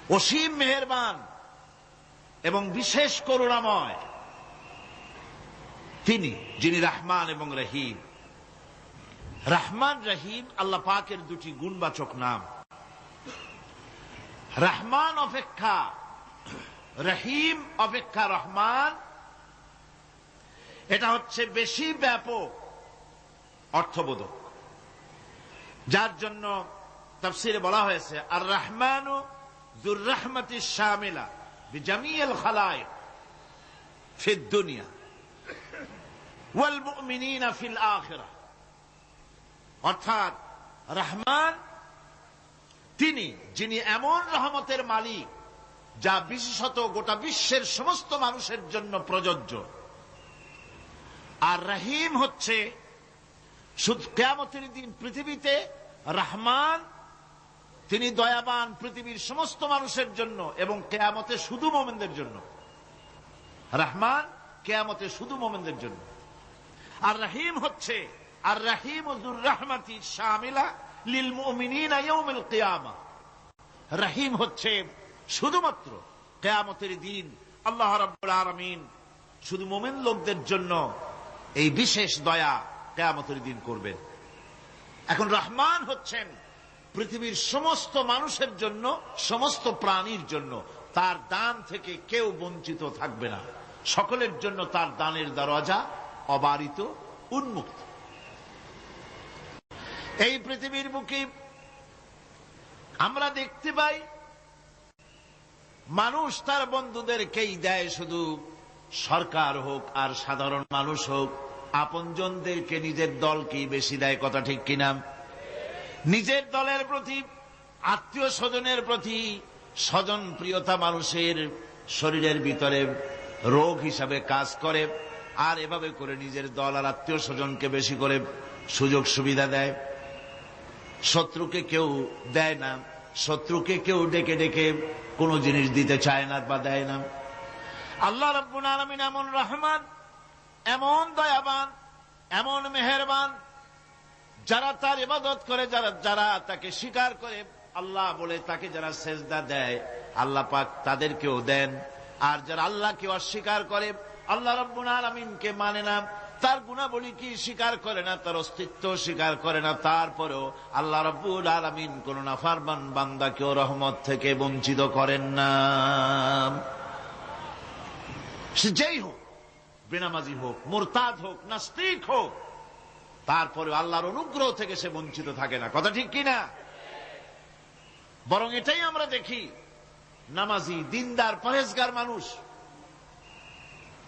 অসীম মেহেরবান এবং বিশেষ করুণাময় তিনি, যিনি রহমান এবং রহিম। রহমান রহিম আল্লাহ পাকের দুটি গুণবাচক নাম। রহমান অপেক্ষা রহিম অপেক্ষা রহমান, এটা হচ্ছে বেশি ব্যাপক অর্থবোধক, যার জন্য তাফসিরে বলা হয়েছে আর রহমানু যুর রাহমাতি শামিলা বিজামিল খালায়েক ফিদ দুনিয়া ওয়াল মুমিনিনা ফিল আখিরাহ। অর্থাৎ রহমান তিনি, যিনি এমন রহমতের মালিক যা বিশেষত গোটা বিশ্বের সমস্ত মানুষের জন্য প্রযোজ্য। আর রহিম হচ্ছে শুধু কিয়ামতের দিন পৃথিবীতে রহমান তিনি দয়াবান পৃথিবীর সমস্ত মানুষের জন্য এবং কিয়ামতে শুধু মুমিনদের জন্য। রহমান কিয়ামতে শুধু মুমিনদের জন্য। আর রহিম হচ্ছে আর রহিম যুর রাহমাতি শামিলা লিল মুমিনিনা ইয়াউমিল কিয়ামা। রহিম হচ্ছে শুধুমাত্র কিয়ামতের দিন আল্লাহ রাব্বুল আলামিন শুধু মুমিন লোকদের জন্য এই বিশেষ দয়া কিয়ামতের দিন করবেন। এখন রহমান হচ্ছেন পৃথিবীর সমস্ত মানুষের জন্য, সমস্ত প্রাণীর জন্য। তার দান থেকে কেউ বঞ্চিত থাকবে না, সকলের জন্য তার দানের দরজা অবারিত, উন্মুক্ত। এই পৃথিবীর বুকে আমরা দেখতে পাই মানুষ তার বন্ধুদেরকেই দেয়, শুধু সরকার হোক আর সাধারণ মানুষ হোক, আপনজনদেরকে নিজের দলকেই বেশি দেয়। কথা ঠিক কিনা? নিজের দলের প্রতি, আত্মীয় স্বজনের প্রতি স্বজন প্রিয়তা মানুষের শরীরের ভিতরে রোগ হিসাবে কাজ করে, আর এভাবে করে নিজের দল আর আত্মীয় স্বজনকে বেশি করে সুযোগ সুবিধা দেয়। শত্রুকে কেউ দেয় না, শত্রুকে কেউ ডেকে ডেকে কোনো জিনিস দিতে চায় না বা দেয় না। আল্লাহ রাব্বুল আলামিন এমন রহমান, এমন দয়াবান, এমন মেহেরবান, যারা তার ইবাদত করে, যারা তাকে স্বীকার করে, আল্লাহ বলে তাকে যারা সেজদা দেয়, আল্লাহ পাক তাদেরকেও দেন। আর যারা আল্লাহকে অস্বীকার করে, আল্লাহ রাব্বুল আলামিনকে মানে না, তার গুণাবলী কি স্বীকার করে না, তার অস্তিত্ব স্বীকার করে না, তারপরেও আল্লাহ রাব্বুল আলামিন কোন নাফরমান বান্দাকেও রহমত থেকে বঞ্চিত করেন না। সে যেই হোক, বেনামাজি হোক, মুরতাদ হোক, নাস্তিক হোক, তারপরে আল্লাহর অনুগ্রহ থেকে সে বঞ্চিত থাকে না। কথা ঠিক কিনা? বরং এটাই আমরা দেখি, নামাজি, দিনদার, পরেজগার মানুষ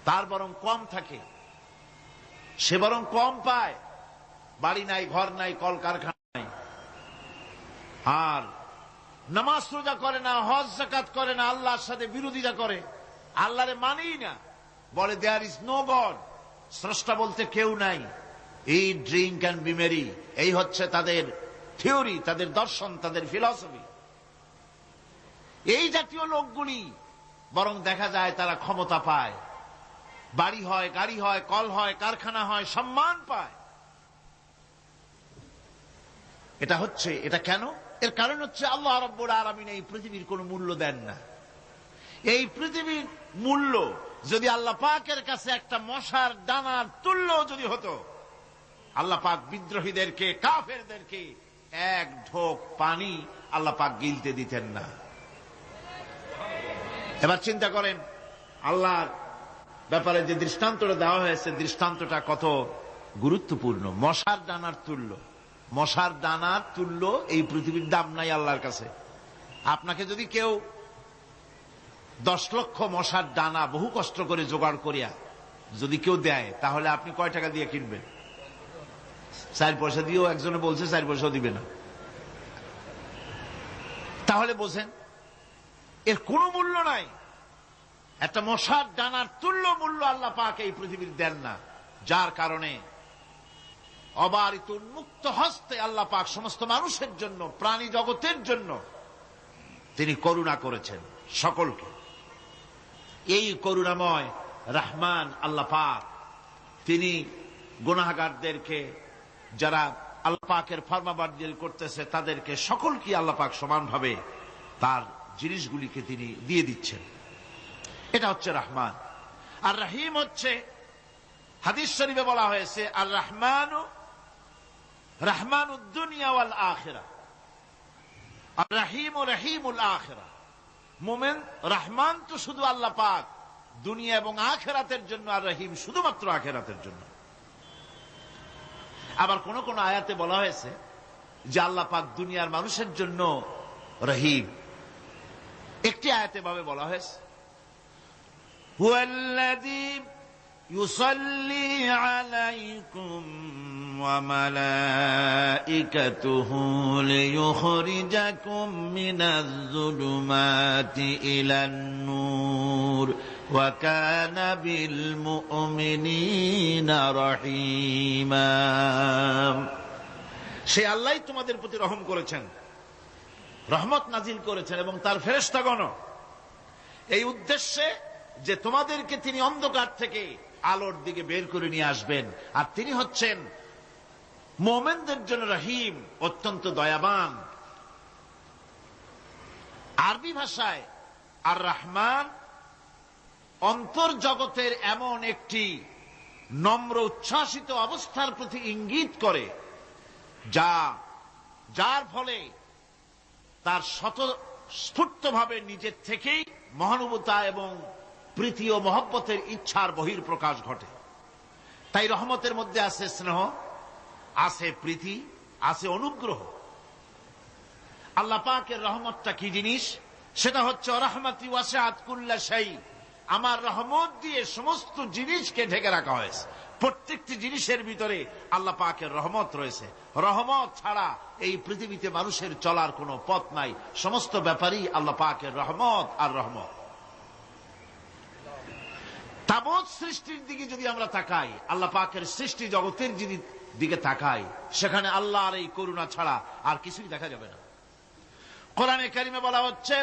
তার বরং কম থাকে, সে বরং কম পায়। বাড়ি নাই, ঘর নাই, কলকারখানা নাই, আর নামাজ রোজা করে না, হজ যাকাত করে না, আল্লাহর সাথে বিরোধিতা করে, আল্লাহরে মানেই না, বলে দেয়ার ইজ নো গড, স্রষ্টা বলতে কেউ নাই, ইট, ড্রিঙ্ক অ্যান্ড বি মেরি, এই হচ্ছে তাদের থিওরি, তাদের দর্শন, তাদের ফিলসফি। এই জাতীয় লোকগুলি বরং দেখা যায় তারা ক্ষমতা পায়, বাড়ি হয়, গাড়ি হয়, কল হয়, কারখানা হয়, সম্মান পায়। এটা কেন? এর কারণ হচ্ছে আল্লাহ রাব্বুল আলামিন এই পৃথিবীর কোনো মূল্য দেন না। এই পৃথিবীর মূল্য যদি আল্লাহ পাকের কাছে একটা মশার দানার তুল্য যদি হতো, আল্লাহ পাক বিদ্রোহীদেরকে, কাফেরদেরকে এক ঢোক পানি আল্লাহ পাক গিলতে দিতেন না। এবার চিন্তা করেন, আল্লাহর ব্যাপারে যে দৃষ্টান্তটা দেওয়া হয়েছে, দৃষ্টান্তটা কত গুরুত্বপূর্ণ। মশার দানার তুল্য, মশার দানার তুল্য এই পৃথিবীর দাম নাই আল্লাহর কাছে। আপনাকে যদি কেউ 10 লক্ষ মশার দানা বহু কষ্ট করে জোগাড় করিয়া যদি কেউ দেয়, তাহলে আপনি কয় টাকা দিয়ে কিনবেন? 4 পয়সা দিয়েও একজনে বলছে 4 পয়সাও দিবে না। তাহলে বোঝেন এর কোনো মূল্য নাই। একটা মশার দানার তুল্য মূল্য আল্লাহ পাক এই পৃথিবীর দেন না, যার কারণে অবারিত উন্মুক্ত হস্তে আল্লাহ পাক সমস্ত মানুষের জন্য, প্রাণী জগতের জন্য তিনি করুণা করেছেন সকলকে। এই করুণাময় রহমান আল্লাহ পাক তিনি গুনাহগারদেরকে, যারা আল্লাহ পাকের ফরমাবরদারি করতেছে, তাদেরকে সকলকে আল্লাহ পাক সমানভাবে তার জিনিসগুলিকে তিনি দিয়ে দিচ্ছেন। এটা হচ্ছে রহমান। আর রহিম হচ্ছে, হাদিস শরীফে বলা হয়েছে, আর রহমানু রহমানুদ দুনিয়া ওয়াল আখিরা, আর রহিম রহিমুল আখিরা। মোমেন রহমান তো শুধু আল্লাহ পাক দুনিয়া এবং আখিরাতের জন্য, আর রহিম শুধুমাত্র আখিরাতের জন্য। আবার কোন কোন আয়াতে বলা হয়েছে যে আল্লাহ পাক দুনিয়ার মানুষের জন্য রহিম। একটি আয়াতে ভাবে বলা হয়েছে, হুয়াল্লাযী ইউসাল্লি আলাইকুম ওয়া মালাইকাতুহু লিয়ুখরিজাকুম মিনাজ যুলুমাতি ইলান নূর ওয়া কানা বিল মুমিনিনা রহিমা। সে আল্লাহই তোমাদের প্রতি রহম করেছেন, রহমত নাজিল করেছেন, এবং তার ফেরেশতাগণ এই উদ্দেশ্যে যে তোমাদেরকে তিনি অন্ধকার থেকে আলোর দিকে বের করে নিয়ে আসবেন। আর তিনি হচ্ছেন মুমিনদের জন্য রহিম, অত্যন্ত দয়াবান। আরবি ভাষায় আর রহমান অন্তর্জগতের এমন একটি নম্র উচ্ছ্বাসিত অবস্থার প্রতি ইঙ্গিত করে, যার ফলে তার স্বতঃস্ফূর্তভাবে নিজের থেকেই মহানুভবতা এবং প্রীতি ও মহব্বতের ইচ্ছার বহির্প্রকাশ ঘটে। তাই রহমতের মধ্যে আছে স্নেহ, আছে প্রীতি, আছে অনুগ্রহ। আল্লাহ পাকের রহমতটা কি জিনিস? সেটা হচ্ছে রাহমাতি ওয়াসিআত কুল্লা শাই। আমার রহমত দিয়ে সমস্ত জিনিসকে ঢেকে রাখা হয়েছে। প্রত্যেকটি জিনিসের ভিতরে আল্লাহ পাকের রহমত রয়েছে। রহমত ছাড়া এই পৃথিবীতে মানুষের চলার কোনো পথ নাই। সমস্ত ব্যাপারই আল্লাহ পাকের রহমত আর রহমত। তাবৎ সৃষ্টির দিকে যদি আমরা তাকাই, আল্লাহ পাকের সৃষ্টি জগতের দিকে তাকাই, সেখানে আল্লাহর এই করুণা ছাড়া আর কিছুই দেখা যাবে না। কোরআনে কারিমে বলা হচ্ছে,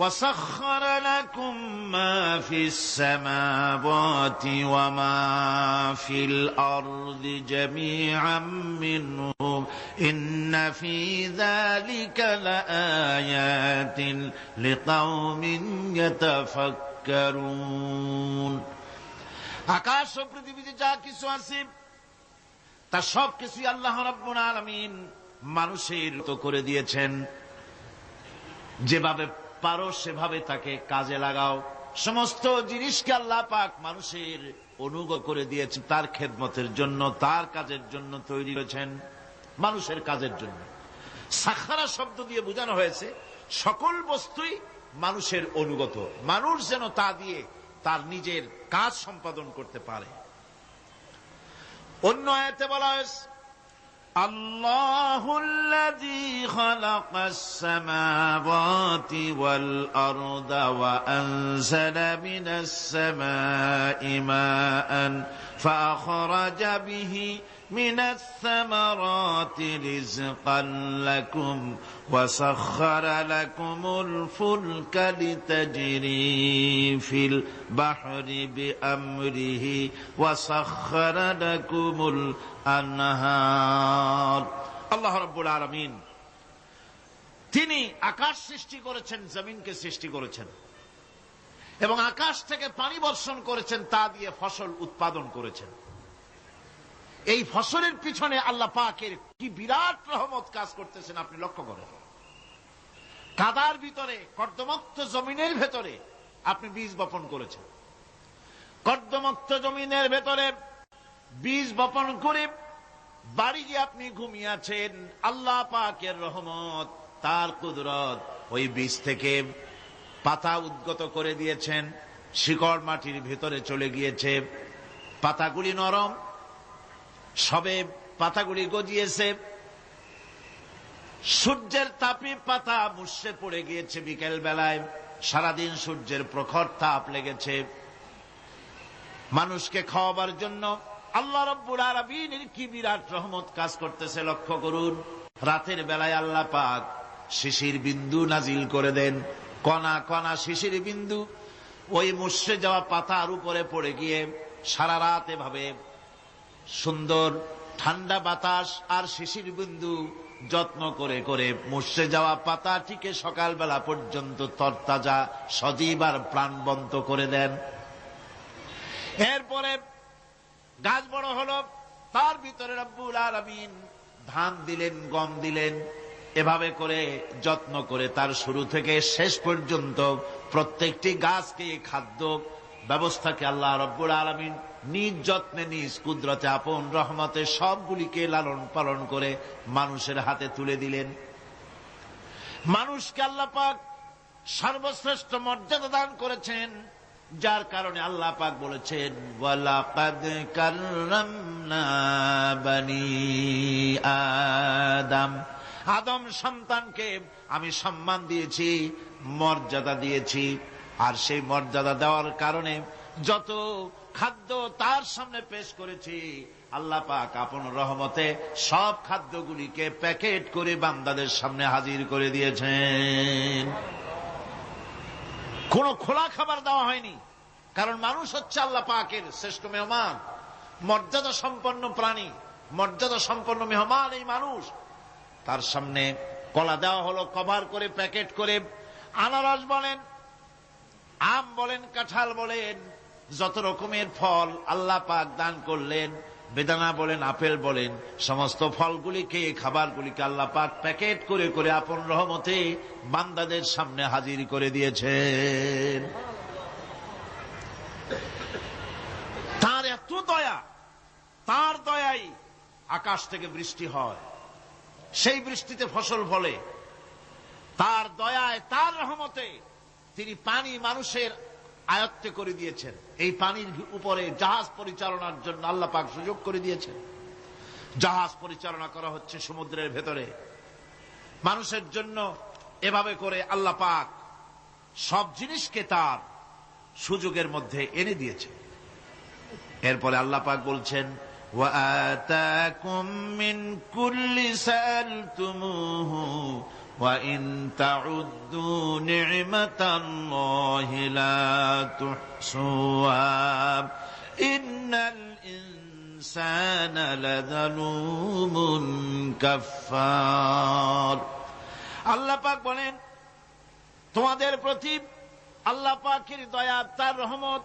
وَسَخَّرَ لَكُم مَّا فِي السَّمَاوَاتِ وَمَا فِي الْأَرْضِ جَمِيعًا مِّنْهُ إِنَّ فِي ذَلِكَ لَآيَاتٍ لِقَوْمٍ يَتَفَكَّرُونَ। আকাশ ও পৃথিবীতে যা কিছু আছে তা সব কিছুই আল্লাহ রাব্বুল আলামিন মানুষের তো করে দিয়েছেন। যেভাবে পারো সেভাবে তাকে কাজে লাগাও। সমস্ত জিনিসকে আল্লাহ পাক মানুষের অনুগ্রহ করে দিয়েছেন, তার খেদমতের জন্য, তার কাজের জন্য তৈরি করেছেন, মানুষের কাজের জন্য। সাখারা শব্দ দিয়ে বোঝানো হয়েছে সকল বস্তুই মানুষের অনুগত, মানুষ যেন তা দিয়ে তার নিজের কাজ সম্পাদন করতে পারে। অন্য আয়াতে বলা হয়েছে, আল্লাহুল্লাযী খালাকাস সামাওয়াতি ওয়াল আরদা ওয়া আনজালা মিনাস সামাই মাআন ফাআখরাজা বিহি মিনাস সামারাতি রিজকান লাকুম ওয়া সাখখারা লাকুমুল ফুলকা লিতাজরি ফিল বাহরি বিআমরিহি ওয়া সাখখারা লাকুমুল আনহার। আল্লাহ রাব্বুল আলামিন তিনি আকাশ সৃষ্টি করেছেন, জমিনকে সৃষ্টি করেছেন, এবং আকাশ থেকে পানি বর্ষণ করেছেন, তা দিয়ে ফসল উৎপাদন করেছেন। এই ফসলের পিছনে আল্লাহ পাকের কি বিরাট রহমত কাজ করতেছেন আপনি লক্ষ্য করেন। কাদার ভিতরে, কর্দমুক্ত জমিনের ভেতরে আপনি বীজ বপন করেছেন। কর্দমুক্ত জমিনের ভেতরে বীজ বপন করে বাড়ি গিয়ে আপনি ঘুমিয়ে আছেন। আল্লাহ পাকের রহমত, তার কুদরত, ওই বীজ থেকে পাতা উদ্গত করে দিয়েছেন, শিকড় মাটির ভেতরে চলে গিয়েছে, পাতাগুলি নরম, সবে পাতাগুলি গজিয়েছে, সূর্যের তাপে পাতা মুষড়ে পড়ে গিয়েছে বিকেল বেলায়, সারাদিন সূর্যের প্রখর তাপ লেগেছে। মানুষকে খাওয়াবার জন্য আল্লাহ রাব্বুল আলামিনের কি বিরাট রহমত কাজ করতেছে লক্ষ্য করুন। রাতের বেলায় আল্লাহ পাক শিশির বিন্দু নাজিল করে দেন, কণা কণা শিশির বিন্দু ওই মুষড়ে যাওয়া পাতার উপরে পড়ে গিয়ে সারা রাত এভাবে সুন্দর ঠান্ডা বাতাস আর শিশির বিন্দু যত্ন করে করে মুষড়ে যাওয়া পাতাটিকে সকালবেলা পর্যন্ত তরতাজা সজীব আর প্রাণবন্ত করে দেন। এরপরে গাছ বড় হলো, তার ভিতরে রব্বুল আলামিন ধান দিলেন, গম দিলেন। এভাবে করে যত্ন করে তার শুরু থেকে শেষ পর্যন্ত প্রত্যেকটি গাছকে খাদ্য ব্যবস্থাকে আল্লাহ রব্বুল আলামিন নিজ যত্নে নিজ কুদরতে আপন রহমতে সবগুলিকে লালন পালন করে মানুষের হাতে তুলে দিলেন। মানুষকে আল্লাহ পাক সর্বশ্রেষ্ঠ মর্যাদা দান করেছেন, যার কারণে আল্লাহ পাক বলেছেন ওয়ালাকাদ কাররামনা বানি আদম, আদম সন্তানকে আমি সম্মান দিয়েছি, মর্যাদা দিয়েছি। আর সেই মর্যাদা দেওয়ার কারণে যত খাদ্য তার সামনে পেশ করেছি, আল্লাহ পাক আপন রহমতে সব খাদ্যগুলিকে প্যাকেট করে বান্দাদের সামনে হাজির করে দিয়েছেন। কোন খোলা খাবার দেওয়া হয়নি, কারণ মানুষ হচ্ছে আল্লাহ পাকের শ্রেষ্ঠ মেহমান, মর্যাদা সম্পন্ন প্রাণী, মর্যাদা সম্পন্ন মেহমান এই মানুষ। তার সামনে কলা দেওয়া হলো কভার করে, প্যাকেট করে। আনারস বলেন, আম বলেন, কাঁঠাল বলেন, যত রকমের ফল আল্লাহ পাক দান করলেন, বেদানা বলেন, আপেল বলেন, সমস্ত ফলগুলিকে, খাবারগুলিকে আল্লাহ পাক প্যাকেট করে করে আপন রহমতে বান্দাদের সামনে হাজির করে দিয়েছেন। তার এত দয়া, তার দয়াই আকাশ থেকে বৃষ্টি হয়, সেই বৃষ্টিতে ফসল ফলে। তার দয়ায়, তার রহমতে তিনি পানি মানুষের আয়ত্তে করে দিয়েছেন। এই পানির উপরে জাহাজ পরিচালনার জন্য আল্লাহ পাক সুযোগ করে দিয়েছেন। জাহাজ পরিচালনা করা হচ্ছে সমুদ্রের ভেতরে মানুষের জন্য। এভাবে করে আল্লাহ পাক সব জিনিসকে তার সুযোগের মধ্যে এনে দিয়েছে। এরপরে আল্লাহ পাক বলছেন ওয়াআতাকুম মিন কুল্লি সাআলতুমুহু ওয়া ইন তাউদ্দু নি'মাতাল্লাহি লা তুহসুহা ইন্নাল ইনসানা লাযালুমুন কাফফার। আল্লাহ পাক বলেন, তোমাদের প্রতি আল্লাহ পাকের দয়া, তার রহমত,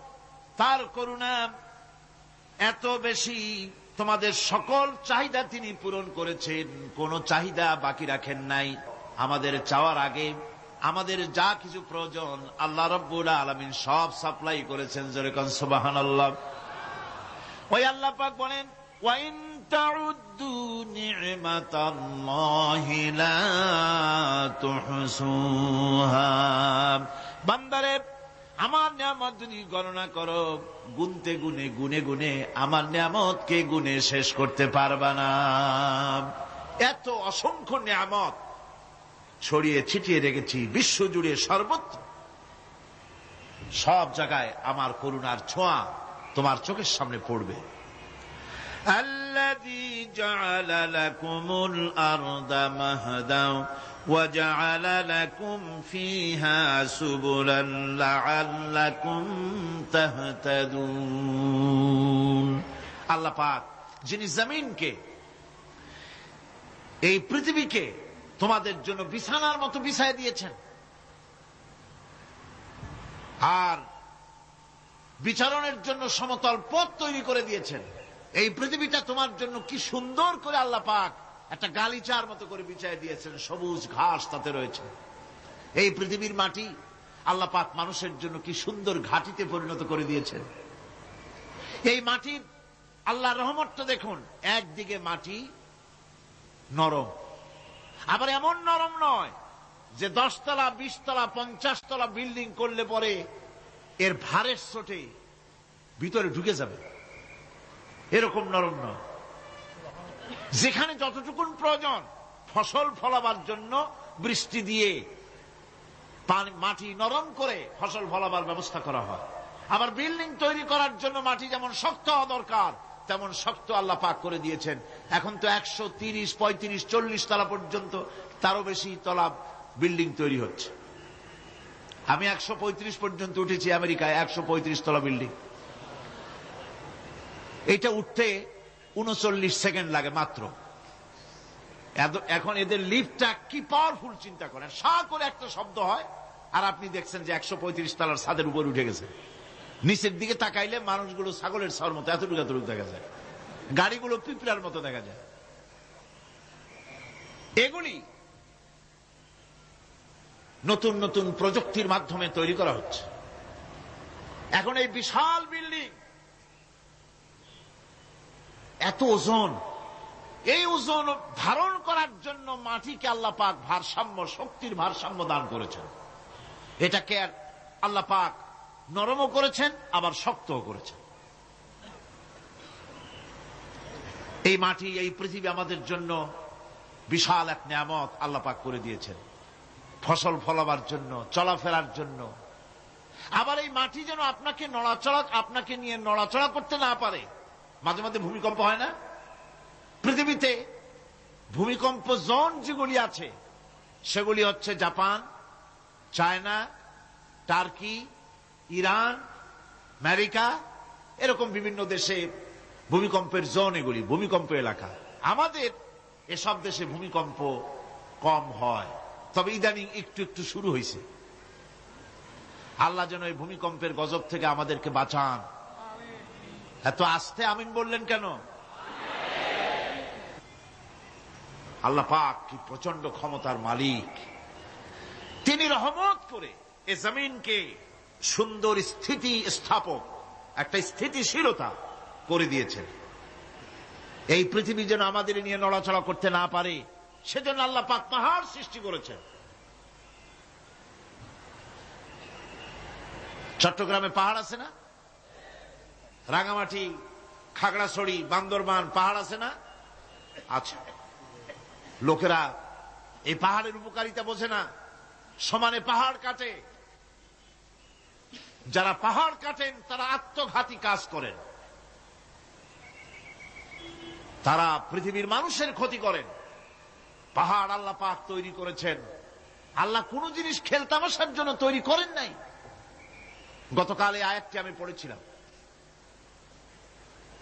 তার করুণা এত বেশি, তোমাদের সকল চাহিদা তিনি পূরণ করেছেন, কোন চাহিদা বাকি রাখেন নাই। আমাদের চাওয়ার আগে আমাদের যা কিছু প্রয়োজন আল্লাহ রাব্বুল আলামিন সব সাপ্লাই করেছেন। যেরকম সুবহানাল্লাহ। ওই আল্লাহ পাক বলেন ওয়া ইন তাউদ্দু নি'মাতাল্লাহি লা তুহসুহা, বান্দারে আমার নিয়ামত যদি গণনা করো, গুনতে গুনে গুনে গুনে আমার নিয়ামতকে গুনে শেষ করতে পারবা না। এত অসংখ্য নিয়ামত ছড়িয়ে ছিটিয়ে রেখেছি বিশ্ব জুড়ে, সর্বত্র সব জায়গায় আমার করুণার ছোঁয়া তোমার চোখের সামনে পড়বে। আল্লাযী জাআলা লাকুমুল আরদা মাহদাও وَجَعَلَ لَكُمْ فِيهَا سُبُلًا لَعَلَّكُمْ تَهْتَدُونَ। আল্লাহ পাক যিনি জমিনকে, এই পৃথিবীকে তোমাদের জন্য বিছানার মতো বিছায় দিয়েছেন, আর বিচরণের জন্য সমতল পথ তৈরি করে দিয়েছেন। এই পৃথিবীটা তোমার জন্য কি সুন্দর করে আল্লাহ পাক একটা গালিচার মতো করে বিছায় দিয়েছেন, সবুজ ঘাস তাতে রয়েছে। এই পৃথিবীর মাটি আল্লাহ পাক মানুষের জন্য কি সুন্দর ঘাটিতে পরিণত করে দিয়েছেন। এই মাটির আল্লাহর রহমতটা দেখুন, একদিকে মাটি নরম, আবার এমন নরম নয় যে 10 তলা 20 তলা 50 তলা বিল্ডিং করলে পরে এর ভারের চোটে ভিতরে ঢুকে যাবে, এরকম নরম নয়। যেখানে যতটুকুন প্রয়োজন ফসল ফলাবার জন্য বৃষ্টি দিয়ে মাটি নরম করে ফসল ফলাবার ব্যবস্থা করা হয়। আবার বিল্ডিং তৈরি করার জন্য মাটি যেমন শক্ত হওয়া দরকার তেমন শক্ত আল্লাহ পাক করে দিয়েছেন। এখন তো 130, 35, 40 তলা পর্যন্ত, তারও বেশি তলা বিল্ডিং তৈরি হচ্ছে। আমি 135 পর্যন্ত উঠেছি আমেরিকায়, 135 তলা বিল্ডিং। এটা উঠতে 39 সেকেন্ড লাগে মাত্র। এখন এদের লিফটটা কি পাওয়ারফুল চিন্তা করেন, সা করে একটা শব্দ হয় আর আপনি দেখছেন যে 135 তলার ছাদের উপর উঠে গেছে। নিচের দিকে তাকাইলে মানুষগুলো ছাগলের ছাওয়ার মতো এতটুকু এতটুকু দেখা যায়, গাড়িগুলো পিঁপড়ার মতো দেখা যায়। এগুলি নতুন নতুন প্রযুক্তির মাধ্যমে তৈরি করা হচ্ছে। এখন এই বিশাল বিল্ডিং, এত ওজন, এই ওজন ধারণ করার জন্য মাটিকে আল্লাহ পাক ভারসাম্য, শক্তির ভারসাম্য দান করেছেন। এটাকে আল্লাহ পাক নরমও করেছেন আবার শক্তও করেছেন। এই মাটি, এই পৃথিবী আমাদের জন্য বিশাল এক নিয়ামত আল্লাহ পাক করে দিয়েছেন, ফসল ফলাবার জন্য, চলাফেরার জন্য। আবার এই মাটি যেন আপনাকে নিয়ে নড়াচড়া করতে না পারে। মাঝে মাঝে ভূমিকম্প হয় না? পৃথিবীতে ভূমিকম্প জোন যেগুলি আছে সেগুলি হচ্ছে Japan, China, turkey, Iran, America, এরকম বিভিন্ন দেশে ভূমিকম্পের জোন, এগুলি ভূমিকম্প এলাকা। আমাদের এসব দেশে ভূমিকম্প কম হয়, তবে ইদানিং একটু একটু শুরু হয়েছে। আল্লাহ যেন এই ভূমিকম্পের গজব থেকে আমাদেরকে বাঁচান। এত আস্তে আমিন বললেন কেন? আল্লাহ পাক কি প্রচন্ড ক্ষমতার মালিক। তিনি রহমত করে এ জমিনকে সুন্দর স্থিতি স্থাপক, একটা স্থিতিশীলতা করে দিয়েছেন। এই পৃথিবী যেন আমাদের নিয়ে নড়াচড়া করতে না পারে, সেজন্য আল্লাহ পাক পাহাড় সৃষ্টি করেছেন। চট্টগ্রামে পাহাড় আছে না? রাঙামাটি, খাগড়াছড়ি, বান্দরবান পাহাড় আছে না? আছে। লোকেরা এই পাহাড়ের উপকারিতা বোঝে না, সমানে পাহাড় কাটে। যারা পাহাড় কাটেন তারা আত্মঘাতী কাজ করেন, তারা পৃথিবীর মানুষের ক্ষতি করেন। পাহাড় আল্লাহ পাক তৈরি করেছেন। আল্লাহ কোন জিনিস খেলতামাশার জন্য তৈরি করেন নাই। গতকাল এই আয়াতটি আমি পড়েছিলাম,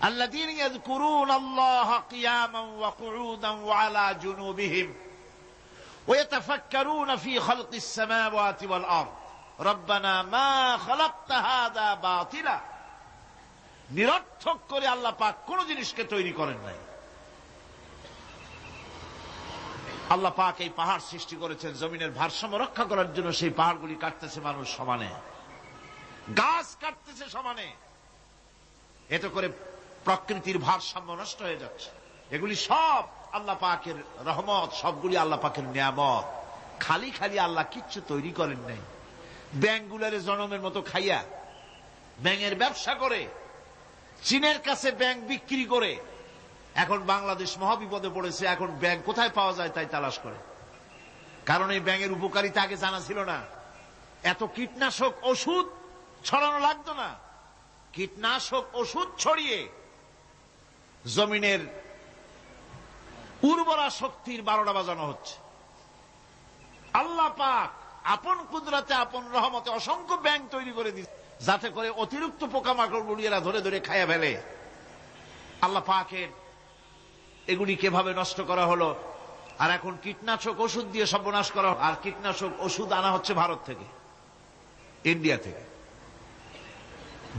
আল্লাযীনা ইয়াযকুরুনাল্লাহা কিয়ামান ওয়া কুউদান ওয়া আলা জুনুবিহিম ওয়া ইয়াতাফাক্কারুনা ফী খালকিস সামাওয়াতি ওয়াল আরদ রব্বানা মা খালাকতা হাযা বাতিলা। নিরর্থক করে আল্লাহ পাক কোন জিনিসকে তৈরি করেন নাই। আল্লাহ পাক এই পাহাড় সৃষ্টি করেছেন জমিনের ভারসাম্য রক্ষা করার জন্য। সেই পাহাড়গুলি কাটতেছে মানুষ সমানে, গাছ কাটতেছে সমানে। এতে করে প্রকৃতির ভারসাম্য নষ্ট হয়ে যাচ্ছে। এগুলি সব আল্লাহ পাকের রহমত, সবগুলি আল্লাহ পাকের নিয়ামত। খালি খালি আল্লাহ কিচ্ছু তৈরি করেন নাই। ব্যাংকগুলারে জনমের মতো খাইয়া ব্যাঙের ব্যবসা করে, চীনের কাছে ব্যাংক বিক্রি করে এখন বাংলাদেশ মহাবিপদে পড়েছে। এখন ব্যাংক কোথায় পাওয়া যায় তাই তালাশ করে, কারণ এই ব্যাঙের উপকারিতা আগে জানা ছিল না। এত কীটনাশক ওষুধ ছড়ানো লাগতো না। কীটনাশক ওষুধ ছড়িয়ে জমিনের উর্বরা শক্তির 12টা বাজানো হচ্ছে। আল্লাহ পাক আপন কুদরতে, আপন রহমতে অসংখ্য ব্যাংক তৈরি করে দিচ্ছে, যাতে করে অতিরিক্ত পোকামাকড় গুলি এরা ধরে ধরে খাইয়া ফেলে। আল্লাহ পাকের এগুলি কিভাবে নষ্ট করা হলো। আর এখন কীটনাশক ওষুধ দিয়ে সর্বনাশ করা। আর কীটনাশক ওষুধ আনা হচ্ছে ভারত থেকে, ইন্ডিয়া থেকে।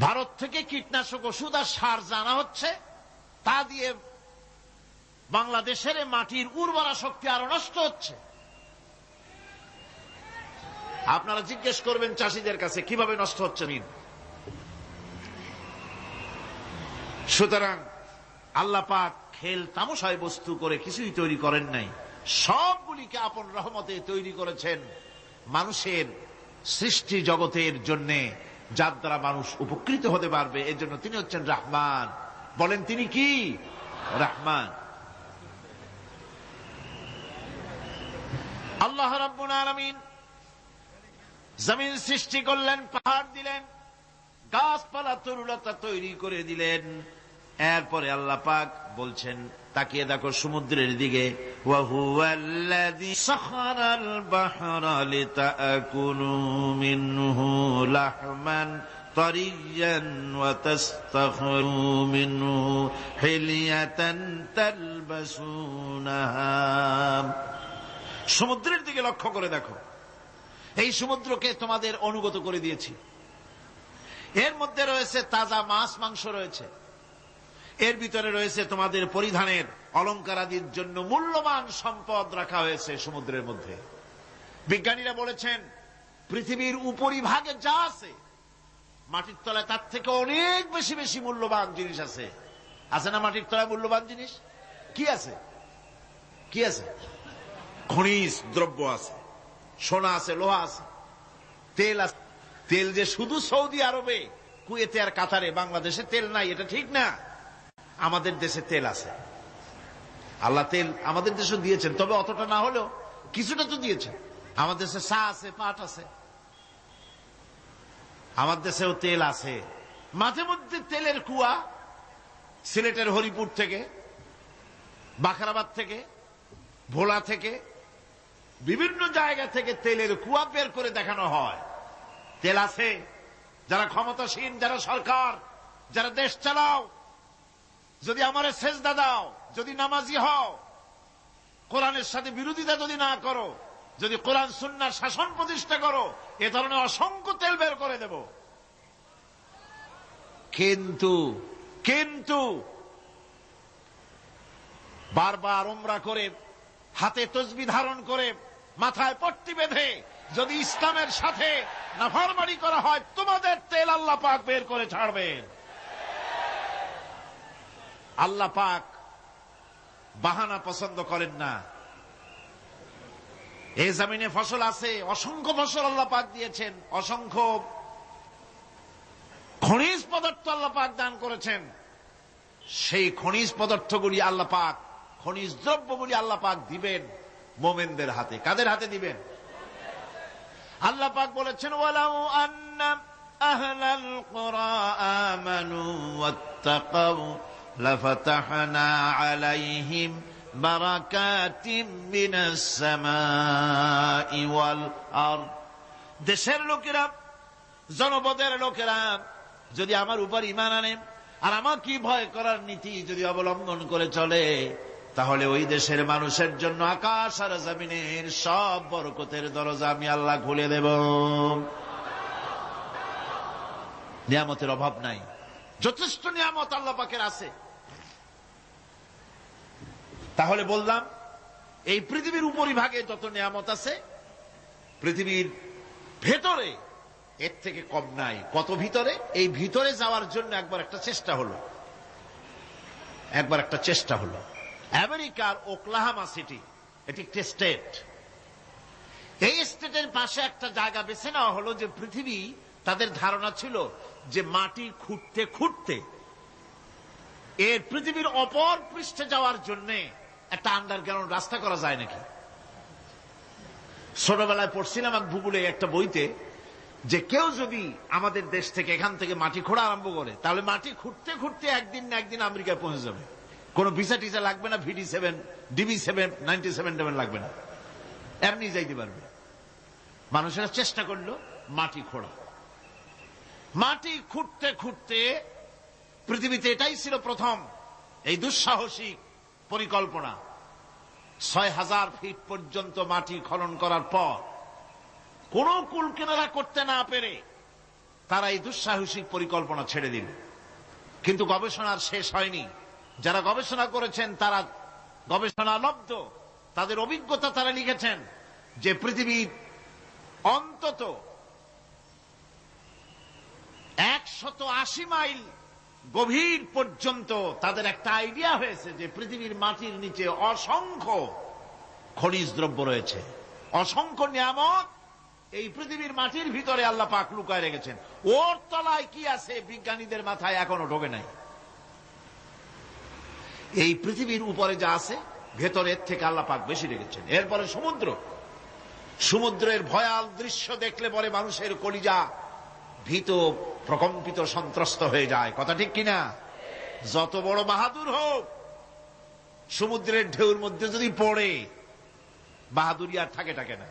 ভারত থেকে কীটনাশক ওষুধ আর সার জানা হচ্ছে, তা দিয়ে বাংলাদেশের মাটির উর্বরা শক্তি আরো নষ্ট হচ্ছে। আপনারা জিজ্ঞেস করবেন চাষীদের কাছে কিভাবে নষ্ট হচ্ছে। সুতরাং আল্লাহ পাক খেল তামাশায় বস্তু করে কিছুই তৈরি করেন নাই, সবগুলিকে আপন রহমতে তৈরি করেছেন মানুষের সৃষ্টি জগতের জন্য, যার দ্বারা মানুষ উপকৃত হতে পারবে। এর জন্য তিনি হচ্ছেন রহমান। বলেন তিনি কি? রহমান। আল্লাহ রাব্বুল আলামিন জমিন সৃষ্টি করলেন, পাহাড় দিলেন, গাছপালা তরুলতা তৈরি করে দিলেন। এরপরে আল্লাহ পাক বলছেন, তাকিয়ে দেখো সমুদ্রের দিকে, ওয়া হুয়াল্লাযী সাখারাল বাহরা লিতাকুলু মিনহু লাহমান طريا وتستخرجوا منه حلية تلبسونها। সমুদ্রের দিকে লক্ষ্য করে দেখো, এই সমুদ্রকে তোমাদের অনুগত করে দিয়েছি। এর মধ্যে রয়েছে তাজা মাছ মাংস রয়েছে, এর ভিতরে রয়েছে তোমাদের পরিধানের অলংকারাদির জন্য মূল্যবান সম্পদ রাখা হয়েছে সমুদ্রের মধ্যে। বিজ্ঞানীরা বলেছেন পৃথিবীর উপরিভাগে যা আছে মাটির তলায় তার থেকে অনেক বেশি বেশি মূল্যবান জিনিস আছে। আছে না মাটির তলায় মূল্যবান জিনিস? কি আছে? কি আছে? খনিজ দ্রব্য আছে, সোনা আছে, লোহা আছে, তেল আছে। তেল যে শুধু সৌদি আরবে, কুয়েতে আর কাতারে, বাংলাদেশে তেল নাই এটা ঠিক না। আমাদের দেশে তেল আছে। আল্লাহ তেল আমাদের দেশে দিয়েছেন, তবে অতটা না হলেও কিছুটা তো দিয়েছেন। আমাদের দেশে চা আছে, পাট আছে, আমার দেশেও তেল আছে। মাঝে মধ্যে তেলের কুয়া সিলেটের হরিপুর থেকে, বাখরাবাদ থেকে, ভোলা থেকে, বিভিন্ন জায়গা থেকে তেলের কুয়া বের করে দেখানো হয়। তেল আছে। যারা ক্ষমতাসীন, যারা সরকার, যারা দেশ চালাও, যদি আমারে সেজদা দাও, যদি নামাজি হও, কোরআনের সাথে বিরোধিতা যদি না করো, যদি কোরআন সুন্নাহর শাসন প্রতিষ্ঠা করো, এ ধরনের অসংখ্য তেল বের করে দেব। কিন্তু বারবার উমরা করে, হাতে তসবিহ ধারণ করে, মাথায় পট্টি বেঁধে যদি ইসলামের সাথে নাফরমানি করা হয়, তোমাদের তেল আল্লাহ পাক বের করে ছাড়বেন। আল্লাহ পাক বাহানা পছন্দ করেন না। এই জমিনে ফসল আছে, অসংখ্য ফসল আল্লাহ পাক দিয়েছেন, অসংখ্য খনিজ পদার্থ আল্লাহ পাক দান করেছেন। সেই খনিজ পদার্থগুলি আল্লাহ পাক, খনিজ দ্রব্যগুলি আল্লাহ পাক দিবেন মোমেনদের হাতে। কাদের হাতে দিবেন? আল্লাহ পাক বলেছেন, ওয়ালাউ আন্না আহলাল কুরা আমানু ওয়াত্তাকাউ লাফাতাহনা আলাইহিম বারাকাতিম মিনাস সামাই ওয়াল আরদ। দেশের লোকেরা, জনপদের লোকেরা যদি আমার উপর ঈমান আনে আর আমার কি ভয় করার নীতি যদি অবলম্বন করে চলে, তাহলে ওই দেশের মানুষের জন্য আকাশ আর জমিনের সব বরকতের দরজা আমি আল্লাহ খুলে দেব। নিয়ামতের অভাব নাই, যথেষ্ট নিয়ামত আল্লাহ পাকের আছে। তাহলে বললাম, এই পৃথিবীর উপরিভাগে যত নিয়ামত আছে, পৃথিবীর ভেতরে এর থেকে কম নাই। কত ভিতরে? এই ভিতরে যাওয়ার জন্য একবার একটা চেষ্টা হলো। আমেরিকার ওকলাহামা সিটি, এটি একটি স্টেট। এই স্টেটের পাশে একটা জায়গা বেছে নেওয়া হলো, যে পৃথিবী, তাদের ধারণা ছিল যে মাটি খুঁড়তে খুঁড়তে এর পৃথিবীর অপর পৃষ্ঠে যাওয়ার জন্য একটা আন্ডারগ্রাউন্ড রাস্তা করা যায় নাকি। ছোটবেলায় পড়ছিলাম এক ভূগোলে একটা বইতে, যে কেউ যদি আমাদের দেশ থেকে, এখান থেকে মাটি খোঁড়া আরম্ভ করে, তাহলে মাটি খুঁড়তে খুঁড়তে একদিন না একদিন আমেরিকায় পৌঁছে যাবে। কোন ভিসা টিসা লাগবে না, VD7, DB7, 97 লাগবে না, এমনি যাইতে পারবে। মানুষেরা চেষ্টা করলো মাটি খোঁড়া। মাটি খুঁড়তে খুঁড়তে পৃথিবীতে এটাই ছিল প্রথম এই দুঃসাহসিক পরিকল্পনা। 6000 ফিট পর্যন্ত মাটি খনন করার পর কোন কুল কিনারা করতে না পেরে তারা এই দুঃসাহসিক পরিকল্পনা ছেড়ে দিল। কিন্তু গবেষণার শেষ হয়নি। যারা গবেষণা করেছেন তারা গবেষণালব্ধ, তাদের অভিজ্ঞতা তারা লিখেছেন যে পৃথিবীর অন্তত 180 মাইল গভীর পর্যন্ত তাদের একটা আইডিয়া হয়েছে যে পৃথিবীর মাটির নিচে অসংখ্য খনিজ দ্রব্য রয়েছে, অসংখ্য নিয়ামত এই পৃথিবীর মাটির ভিতরে আল্লাহ পাক লুকায় রেখেছেন। ওর তলায় কি আছে বিজ্ঞানীদের মাথায় এখনো ঢোকে নাই। এই পৃথিবীর উপরে যা আছে ভেতরের থেকে আল্লাহ পাক বেশি রেখেছেন। এরপরে সমুদ্রের ভয়াল দৃশ্য দেখলে পরে মানুষের কলিজা ভীত, প্রকম্পিত, সন্ত্রস্ত হয়ে যায়। কথা ঠিক কিনা? যত বড় বাহাদুর হোক, সমুদ্রের ঢেউর মধ্যে যদি পড়ে, বাহাদুরি আর থাকে না।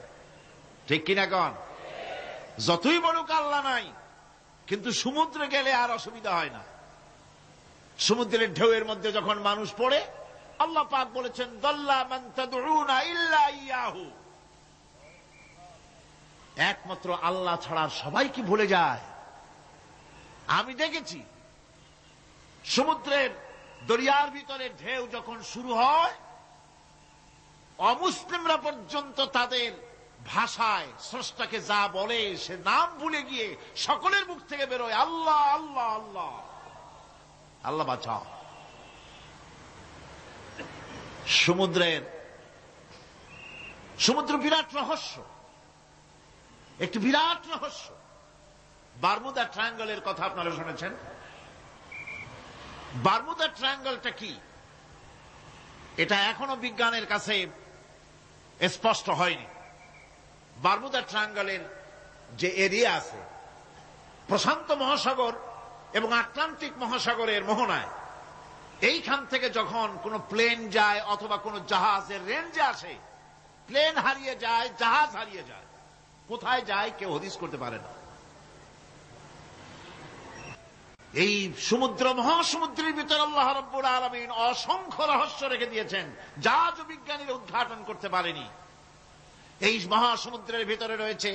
ঠিক কিনা কন? যতই বড় আল্লাহ নাই, কিন্তু সমুদ্রে গেলে আর অসুবিধা হয় না। সমুদ্রের ঢেউয়ের মধ্যে যখন মানুষ পড়ে, আল্লাহ পাক বলেছেন দাল্লা মান তাদউনা ইল্লা ইয়াহু, একমাত্র আল্লাহ ছাড়া সবাই কি ভুলে যায়? আমি দেখেছি সমুদ্রের দরিয়ার ভিতরে ঢেউ যখন শুরু হয়, অমুসলিমরা পর্যন্ত তাদের ভাষায় স্রষ্টাকে যা বলে সে নাম ভুলে গিয়ে সকলের মুখ থেকে বেরোয় আল্লাহ আল্লাহ আল্লাহ। আল্লাহ বাঁচাও। সমুদ্র বিরাট রহস্য, একটি বিরাট রহস্য। বারমুদা ট্রায়াঙ্গলের কথা আপনারা শুনেছেন। বারমুদা ট্রায়াঙ্গলটা কি, এটা এখনো বিজ্ঞানের কাছে স্পষ্ট হয়নি। বারমুদা ট্রায়াঙ্গলের যে এরিয়া আছে, প্রশান্ত মহাসাগর এবং আটলান্টিক মহাসাগরের মোহনায়, এইখান থেকে যখন কোন প্লেন যায় অথবা কোন জাহাজের রেঞ্জে আসে, প্লেন হারিয়ে যায়, জাহাজ হারিয়ে যায়, কোথায় যায় কেউ হদিস করতে পারে না। এই সমুদ্র মহাসমুদ্রের ভিতরে আল্লাহ রাব্বুল আলামিন অসংখ্য রহস্য রেখে দিয়েছেন, যা বিজ্ঞানীরা উদ্ঘাটন করতে পারেনি। এই মহাসমুদ্রের ভিতরে রয়েছে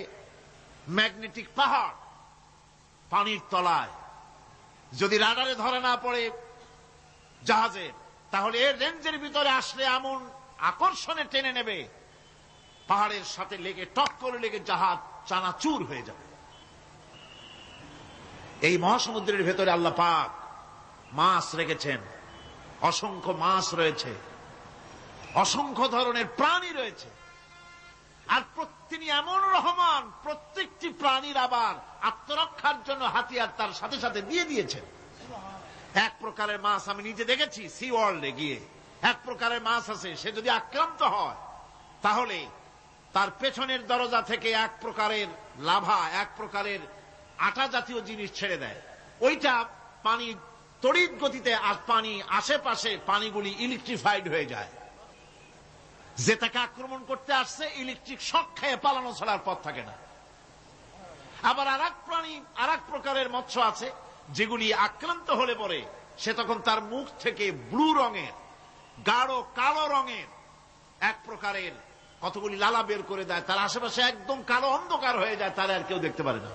ম্যাগনেটিক পাহাড় পানির তলায়। যদি রাডারে ধরা না পড়ে জাহাজে, তাহলে এর রেঞ্জের ভিতরে আসলে এমন আকর্ষণে টেনে নেবে, পাহাড়ের সাথে লেগে টক করে লেগে জাহাজ চানাচুর হয়ে যাবে। এই মহাসমুদ্রের ভেতরে আল্লাহ পাক মাছ রেখেছেন, অসংখ্য মাছ রয়েছে, অসংখ্য ধরনের প্রাণী রয়েছে। আর তিনি এমন রহমান, প্রত্যেকটি প্রাণীর আবার আত্মরক্ষার জন্য হাতিয়ার তার সাথে সাথে দিয়ে দিয়েছেন। এক প্রকারের মাছ আমি নিজে দেখেছি সি ওয়ার্ল্ডে গিয়ে, এক প্রকারের মাছ আছে, সে যদি আক্রান্ত হয় তাহলে তার পেছনের দরজা থেকে এক প্রকারের লাভা, এক প্রকারের আটা জাতীয় জিনিস ছেড়ে দেয়। ওইটা পানি তড়িৎ গতিতে, আর পানি আশেপাশে পানিগুলি ইলেকট্রিফাইড হয়ে যায়। যে তাকে আক্রমণ করতে আসছে ইলেকট্রিক শক খেয়ে পালানো ছাড়ার পথ থাকে না। আবার আর এক প্রকারের মৎস্য আছে যেগুলি আক্রান্ত হলে পরে সে তখন তার মুখ থেকে ব্লু রঙের, গাঢ় কালো রঙের এক প্রকারের কতগুলি লালা বের করে দেয়, তার আশেপাশে একদম কালো অন্ধকার হয়ে যায়, তারা আর কেউ দেখতে পারে না।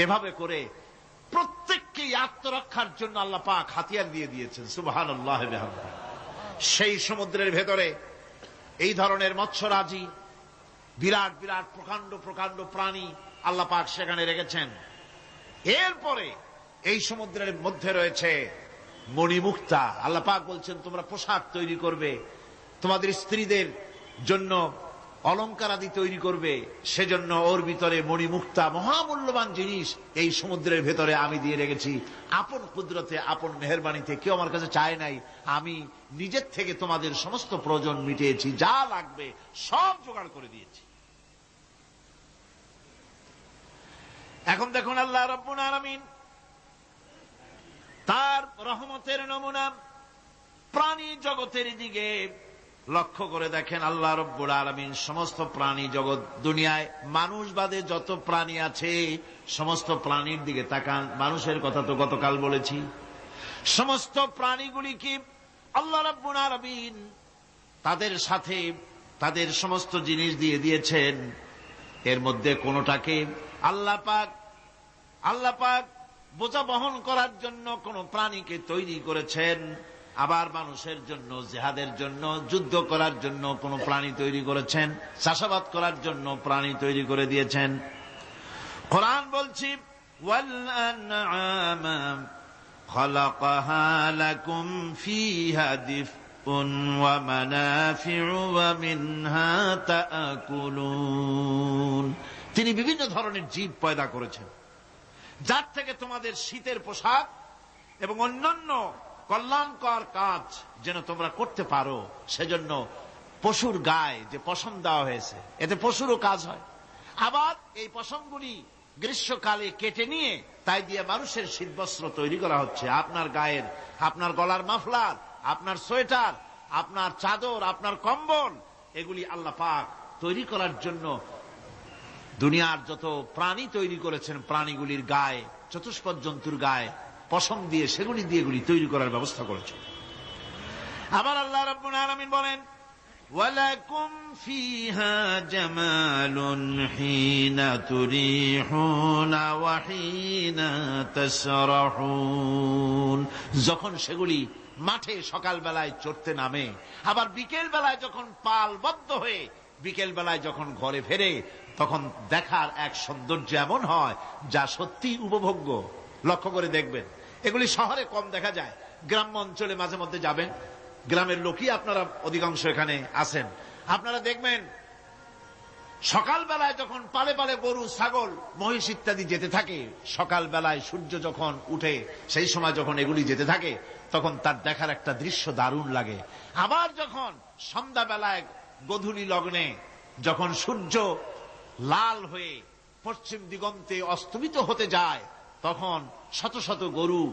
এভাবে করে প্রত্যেককেই আত্মরক্ষার জন্য আল্লাহ পাক হাতিয়ার দিয়ে দিয়েছেন। সুবহানাল্লাহ ওয়া বিহামদিহি। সেই সমুদ্রের ভেতরে এই ধরনের মৎস্যরাজি, বিরাট বিরাট প্রকাণ্ড প্রকাণ্ড প্রাণী আল্লাহ পাক সেখানে রেখেছেন। এরপরে এই সমুদ্রের মধ্যে রয়েছে মণিমুক্তা। আল্লাহ পাক বলছেন তোমরা পোশাক তৈরি করবে, তোমাদের স্ত্রীদের জন্য অলংকার আদি তৈরি করবে, সেজন্য ওর ভিতরে মণিমুক্তা মহামূল্যবান জিনিস এই সমুদ্রের ভেতরে আমি দিয়ে রেখেছি। আপন কুদরতে, আপন মেহেরবানিতে, কেউ আমার কাছে চায় নাই, আমি নিজের থেকে তোমাদের সমস্ত প্রয়োজন মিটিয়েছি, যা লাগবে সব জোগাড় করে দিয়েছি। এখন দেখুন আল্লাহ রাব্বুল আলামিন তার রহমতের নমুনা প্রাণী জগতের দিকে লক্ষ্য করে দেখেন। আল্লাহ রাব্বুল আলামিন সমস্ত প্রাণী জগৎ, দুনিয়ায় মানুষ বাদে যত প্রাণী আছে সমস্ত প্রাণীর দিকে তাকান। মানুষের কথা তো গতকাল বলেছি। সমস্ত প্রাণীগুলি কি আল্লাহ রাব্বুল আলামিন তাদের সাথে তাদের সমস্ত জিনিস দিয়ে দিয়েছেন। এর মধ্যে কোনটাকে আল্লাহ পাক বোঝা বহন করার জন্য কোন প্রাণীকে তৈরি করেছেন, আবার মানুষের জন্য, জিহাদের জন্য, যুদ্ধ করার জন্য কোন প্রাণী তৈরি করেছেন, চাষাবাদ করার জন্য প্রাণী তৈরি করে দিয়েছেন। কোরআন বলছি ওয়াল আনআমা খালাকাহা লাকুম ফিহা দিফউন ওয়া মানাফিউ ওয়া মিনহা তাআকুলুন। তিনি বিভিন্ন ধরনের জীব পয়দা করেছেন, যার থেকে তোমাদের শীতের পোশাক এবং অন্যান্য কল্যাণকর কাজ যেন তোমরা করতে পারো, সেজন্য পশুর গায়ে যে পশম দেওয়া হয়েছে, এতে পশুরও কাজ হয়। আবার এই পশমগুলি গ্রীষ্মকালে কেটে নিয়ে তাই দিয়ে মানুষের শীতবস্ত্র তৈরি করা হচ্ছে। আপনার গায়ের, আপনার গলার মাফলার, আপনার সোয়েটার, আপনার চাদর, আপনার কম্বল, এগুলি আল্লাহ পাক তৈরি করার জন্য দুনিয়ার যত প্রাণী তৈরি করেছেন, প্রাণীগুলির গায়ে, চতুষ্পদ জন্তুর গায়ে পশম দিয়ে, সেগুলি দিয়ে এগুলি তৈরি করার ব্যবস্থা করেছেন। আবার আল্লাহ রাব্বুল আলামিন বলেন, ওয়ালাকুম ফিহা জামালুন হিনা তুরিহুনা ওয়া হিনা তাসরাহুন। যখন সেগুলি মাঠে সকাল বেলায় চড়তে নামে, আবার বিকেল বেলায় যখন পালবদ্ধ হয়ে বিকেল বেলায় যখন ঘরে ফেরে, তখন দেখার এক সৌন্দর্য এমন হয় যা সত্যি উপভোগ্য। লক্ষ্য করে দেখবেন, এগুলি শহরে কম দেখা যায়, গ্রাম্য অঞ্চলে মাঝে মধ্যে যাবেন, গ্রামের লোকই আপনারা অধিকাংশ এখানে আছেন, আপনারা দেখবেন সকাল বেলায় যখন পালে পালে গরু, ছাগল, মহিষ ইত্যাদি যেতে থাকে, সকাল বেলায় সূর্য যখন উঠে সেই সময় যখন এগুলি যেতে থাকে, তখন তার দেখার একটা দৃশ্য দারুণ লাগে। আবার যখন সন্ধ্যা বেলায় গোধূলি লগ্নে যখন সূর্য লাল হয়ে পশ্চিম দিগন্তে অস্তমিত হতে যায়, তখন শত শত গরু,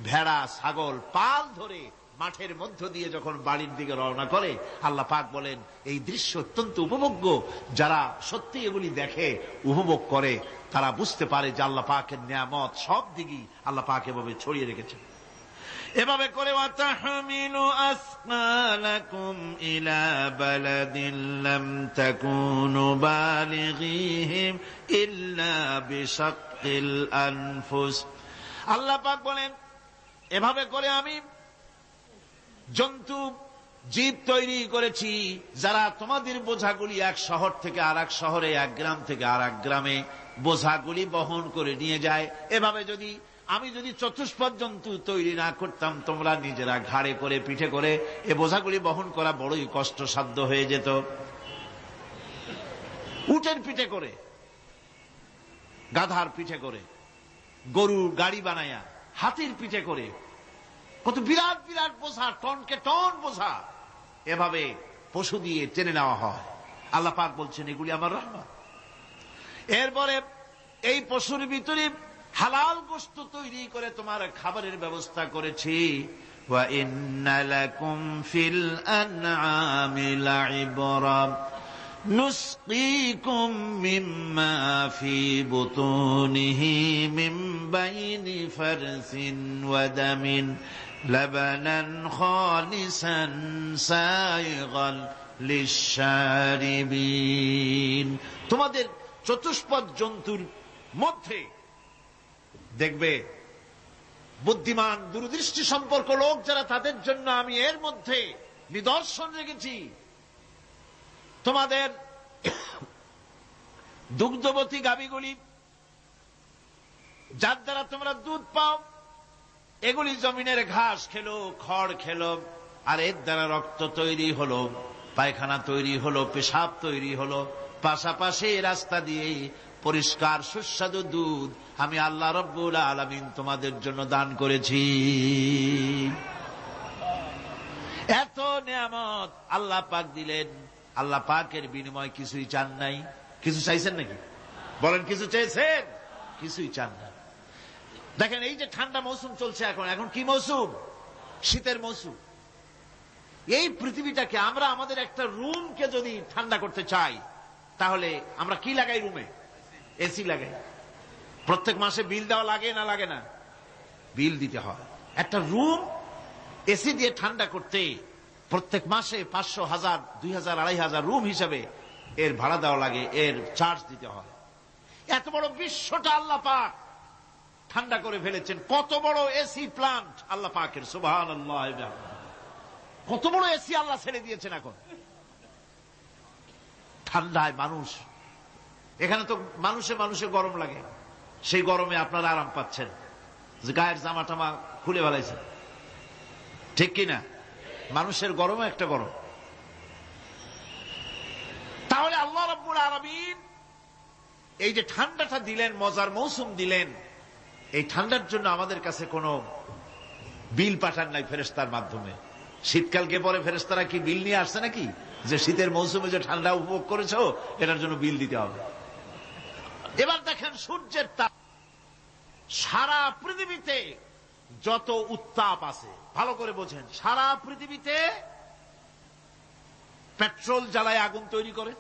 ভেড়া, ছাগল পাল ধরে মাঠের মধ্য দিয়ে যখন বাড়ির দিকে রওনা করে, আল্লাহ পাক বলেন এই দৃশ্য অত্যন্ত উপভোগ্য। যারা সত্যি এগুলি দেখে, উপভোগ করে, তারা বুঝতে পারে যে আল্লাহ পাকের নিয়ামত সব দিকেই আল্লাহ পাক এভাবে ছড়িয়ে রেখেছেন। এভাবে করে ওয়াতাহমিলু আসকালাকুম ইলা বালাদিন লাম তাকুনু বালিগিহিম ইল্লা বিশাক্কিল আনফুস। আল্লাহ পাক বলেন, এভাবে করে আমি জন্তু জীব তৈরি করেছি যারা তোমাদের বোঝাগুলি এক শহর থেকে আর এক শহরে, এক গ্রাম থেকে আর এক গ্রামে বোঝাগুলি বহন করে নিয়ে যায়। এভাবে আমি যদি চতুষ্পদ জন্তু তৈরি না করতাম, তোমরা নিজেরা ঘাড়ে করে, পিঠে করে এ বোঝাগুলি বহন করা বড়ই কষ্টসাধ্য হয়ে যেত। উটের পিঠে করে, গাধার পিঠে করে, গরুর গাড়ি বানায়া, হাতির পিঠে করে, কত বিরাট বিরাট বোঝা, টনকে টন বোঝা এভাবে পশু দিয়ে টেনে নেওয়া হয়। আল্লাহ পাক বলছেন এগুলি আমার রহমত। এরপরে এই পশুর ভিতরে হালাল গোশত তৈরি করে তোমার খাবারের ব্যবস্থা করেছি। ওয়া ইন্না লাকুম ফিল আনআমি লাইবরা নুসকিকুম মিম্মা ফি বুতুনিহি মিন বাইনি ফারসিন ওয়া দামিন লাবানান খালিসান সাইগান লিশশারিবিন। তোমাদের চতুষ্পদ জন্তুর মধ্যে দেখবে বুদ্ধিমান, দূরদৃষ্টি সম্পর্ক লোক যারা, তাদের জন্য আমি এর মধ্যে নিদর্শন রেখেছি। তোমাদের দুগ্ধবতী গাভীগুলি, যার দ্বারা তোমরা দুধ পাও, এগুলি জমিনের ঘাস খেলো, খড় খেলো, আর এর দ্বারা রক্ত তৈরি হলো, পায়খানা তৈরি হলো, পেশাব তৈরি হলো। পাশাপাশি রাস্তা দিয়ে পরিষ্কার সুস্বাদু দুধ আমি আল্লাহ রব্বুল আলামিন তোমাদের জন্য দান করেছি। এত নিয়ামত আল্লাহ পাক দিলেন, আল্লাহ পাকের বিনিময় কিছুই চান নাই। কিছু চাইছেন নাকি? বলেন, কিছু চেয়েছেন? কিছুই চান না। দেখেন, এই যে ঠান্ডা মৌসুম চলছে, এখন কি মৌসুম? শীতের মৌসুম। এই পৃথিবীটাকে আমরা, আমাদের একটা রুমকে যদি ঠান্ডা করতে চাই, তাহলে আমরা কি লাগাই? রুমে এসি লাগাই। প্রত্যেক মাসে বিল দেওয়া লাগে না লাগে না? বিল দিতে হয়। একটা রুম এসি দিয়ে ঠান্ডা করতে প্রত্যেক মাসে 500, 1000, 2000, 2500 রুম হিসাবে এর ভাড়া দেওয়া লাগে, এর চার্জ দিতে হয়। এত বড় বিশ্বটা আল্লাহ পাক ঠান্ডা করে ফেলেছেন। কত বড় এসি প্লান্ট আল্লাহ পাকের, সুবহানাল্লাহ। কত বড় এসি আল্লাহ ছেড়ে দিয়েছেন এখন। ঠান্ডায় মানুষ, এখানে তো মানুষে গরম লাগে, সেই গরমে আপনারা আরাম পাচ্ছেন, যে গায়ের জামা টামা খুলে ফেলাইছেন, ঠিক কিনা? মানুষের গরমও একটা গরম। তাহলে আল্লাহ রাব্বুল আলামিন এই যে ঠান্ডাটা দিলেন, মজার মৌসুম দিলেন, এই ঠান্ডার জন্য আমাদের কাছে কোনো বিল পাঠান নাই ফেরেশতার মাধ্যমে। শীতকালকে পরে ফেরেশতারা কি বিল নিয়ে আসছে নাকি, যে শীতের মৌসুমে যে ঠান্ডা উপভোগ করেছো এটার জন্য বিল দিতে হবে? এবার দেখেন সূর্যের তাপ, সারা পৃথিবীতে যত উত্তাপ আছে, ভালো করে বোঝেন, সারা পৃথিবীতে পেট্রোল জ্বালায় আগুন তৈরি করে,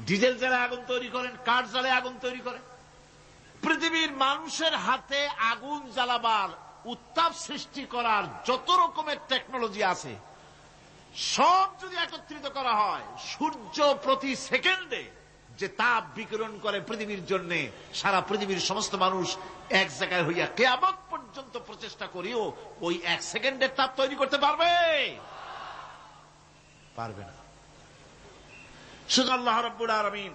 ডিজেল জ্বালায় আগুন তৈরি করেন, কাঠ জ্বালায় আগুন তৈরি করেন। পৃথিবীর মানুষের হাতে আগুন জ্বালাবার, উত্তাপ সৃষ্টি করার যত রকমের টেকনোলজি আছে, সব যদি একত্রিত করা হয়, সূর্য প্রতি সেকেন্ডে যে তাপ বিকিরণ করে পৃথিবীর জন্য, সারা পৃথিবীর সমস্ত মানুষ এক জায়গায় হইয়া কিয়ামত পর্যন্ত প্রচেষ্টা করিও ওই এক সেকেন্ডের তাপ তৈরি করতে পারবে? পারবে না। শুধু আল্লাহ রাব্বুল আলামিন